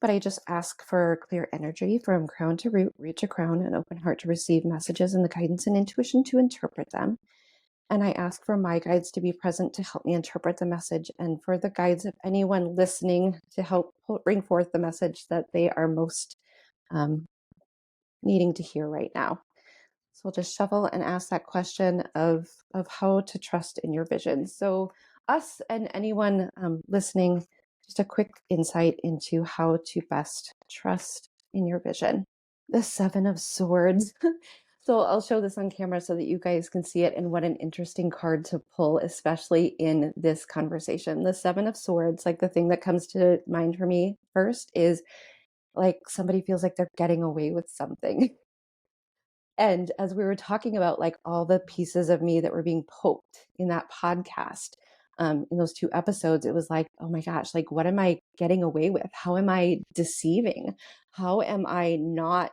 B: But I just ask for clear energy from crown to root, reach a crown, an open heart to receive messages and the guidance and intuition to interpret them. And I ask for my guides to be present to help me interpret the message, and for the guides of anyone listening to help bring forth the message that they are most um, needing to hear right now. So we'll just shuffle and ask that question of how to trust in your vision. So us and anyone listening, just a quick insight into how to best trust in your vision. The Seven of Swords. So I'll show this on camera so that you guys can see it, and what an interesting card to pull, especially in this conversation. The Seven of Swords, like the thing that comes to mind for me first is like somebody feels like they're getting away with something. And as we were talking about like all the pieces of me that were being poked in that podcast, in those two episodes, it was like, oh my gosh, like what am I getting away with? How am I deceiving? How am I not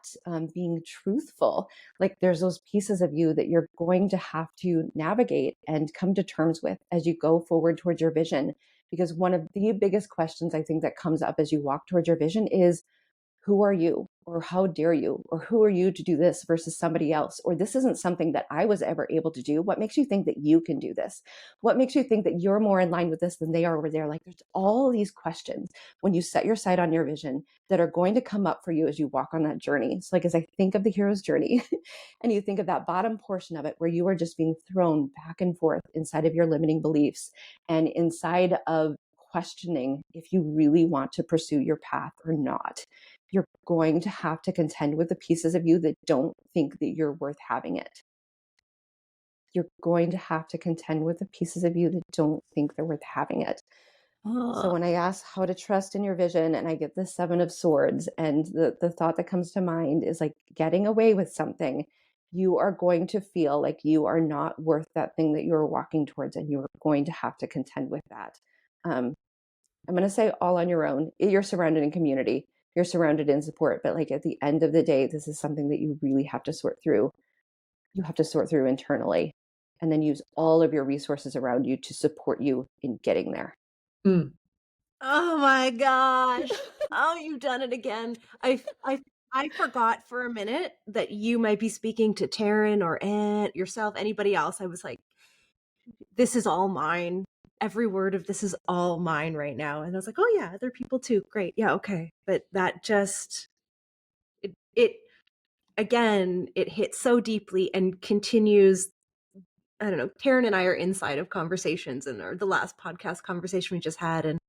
B: being truthful? Like there's those pieces of you that you're going to have to navigate and come to terms with as you go forward towards your vision. Because one of the biggest questions I think that comes up as you walk towards your vision is, who are you? or how dare you, or who are you to do this versus somebody else, or this isn't something that I was ever able to do. What makes you think that you can do this? What makes you think that you're more in line with this than they are over there? Like, there's all these questions when you set your sight on your vision that are going to come up for you as you walk on that journey. So like, as I think of the hero's journey and you think of that bottom portion of it where you are just being thrown back and forth inside of your limiting beliefs and inside of questioning if you really want to pursue your path or not, you're going to have to contend with the pieces of you that don't think that you're worth having it. You're going to have to contend with the pieces of you that don't think they're worth having it. So when I ask how to trust in your vision, and I get the 7 of Swords, and the thought that comes to mind is like getting away with something, you are going to feel like you are not worth that thing that you're walking towards, and you're going to have to contend with that. I'm going to say all on your own. You're surrounded in community. You're surrounded in support. But like at the end of the day, this is something that you really have to sort through. You have to sort through internally and then use all of your resources around you to support you in getting there.
C: Oh my gosh. Oh, you've done it again. I forgot for a minute that you might be speaking to Taryn or Aunt, yourself, anybody else. I was like, this is all mine. Every word of this is all mine right now. And I was like, oh yeah, other people too. Great. Yeah, okay. But that just it again, it hits so deeply and continues. I don't know. Taryn and I are inside of conversations, and or the last podcast conversation we just had, and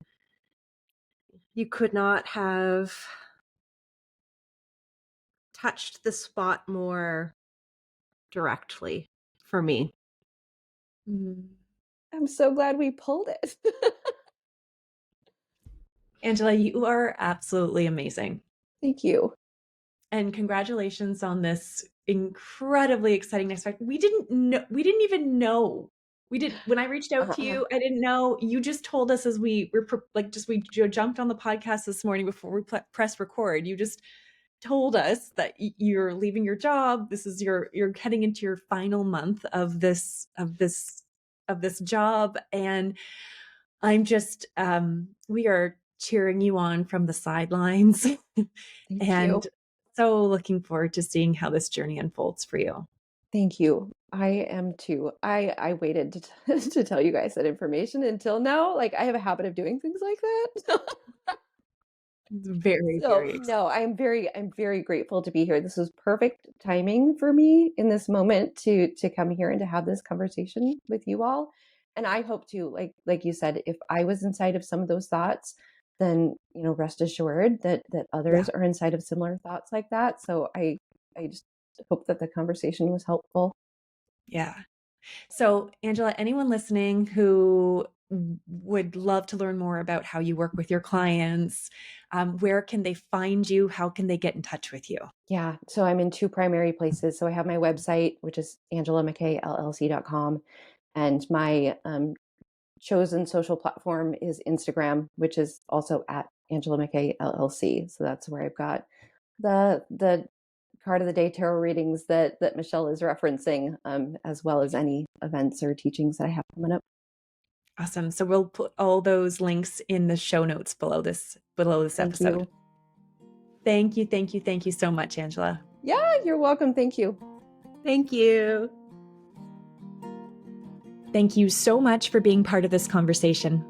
C: you could not have touched the spot more directly for me.
B: I'm so glad we pulled it.
A: Angela, you are absolutely amazing.
B: Thank you.
A: And congratulations on this incredibly exciting next fact. We didn't even know. When I reached out to you, I didn't know. You just told us as we jumped on the podcast this morning before we pressed record. You just told us that you're leaving your job. This is you're heading into your final month of this job. And I'm just, we are cheering you on from the sidelines.
B: Thank you.
A: So looking forward to seeing how this journey unfolds for you.
B: Thank you. I am too. I waited to tell you guys that information until now. Like, I have a habit of doing things like that.
A: Very
B: No, I'm very grateful to be here. This was perfect timing for me in this moment to come here and to have this conversation with you all. And I hope to, like you said, if I was inside of some of those thoughts, then rest assured that others are inside of similar thoughts like that. So I just hope that the conversation was helpful.
A: Yeah. So Angela, anyone listening who would love to learn more about how you work with your clients, where can they find you? How can they get in touch with you?
B: Yeah. So I'm in 2 primary places. So I have my website, which is AngelaMcKayLLC.com. And my chosen social platform is Instagram, which is also at Angela McKay LLC. So that's where I've got the card of the day tarot readings that Michelle is referencing, as well as any events or teachings that I have coming up.
A: Awesome. So we'll put all those links in the show notes below this episode. Thank you. Thank you. Thank you so much, Angela.
B: Yeah, you're welcome. Thank you.
C: Thank you.
A: Thank you so much for being part of this conversation.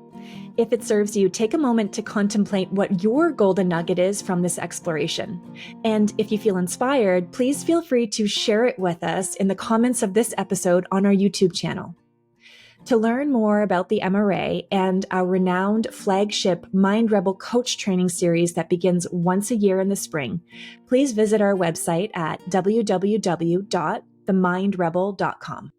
A: If it serves you, take a moment to contemplate what your golden nugget is from this exploration. And if you feel inspired, please feel free to share it with us in the comments of this episode on our YouTube channel. To learn more about the MRA and our renowned flagship Mind Rebel coach training series that begins once a year in the spring, please visit our website at www.themindrebel.com.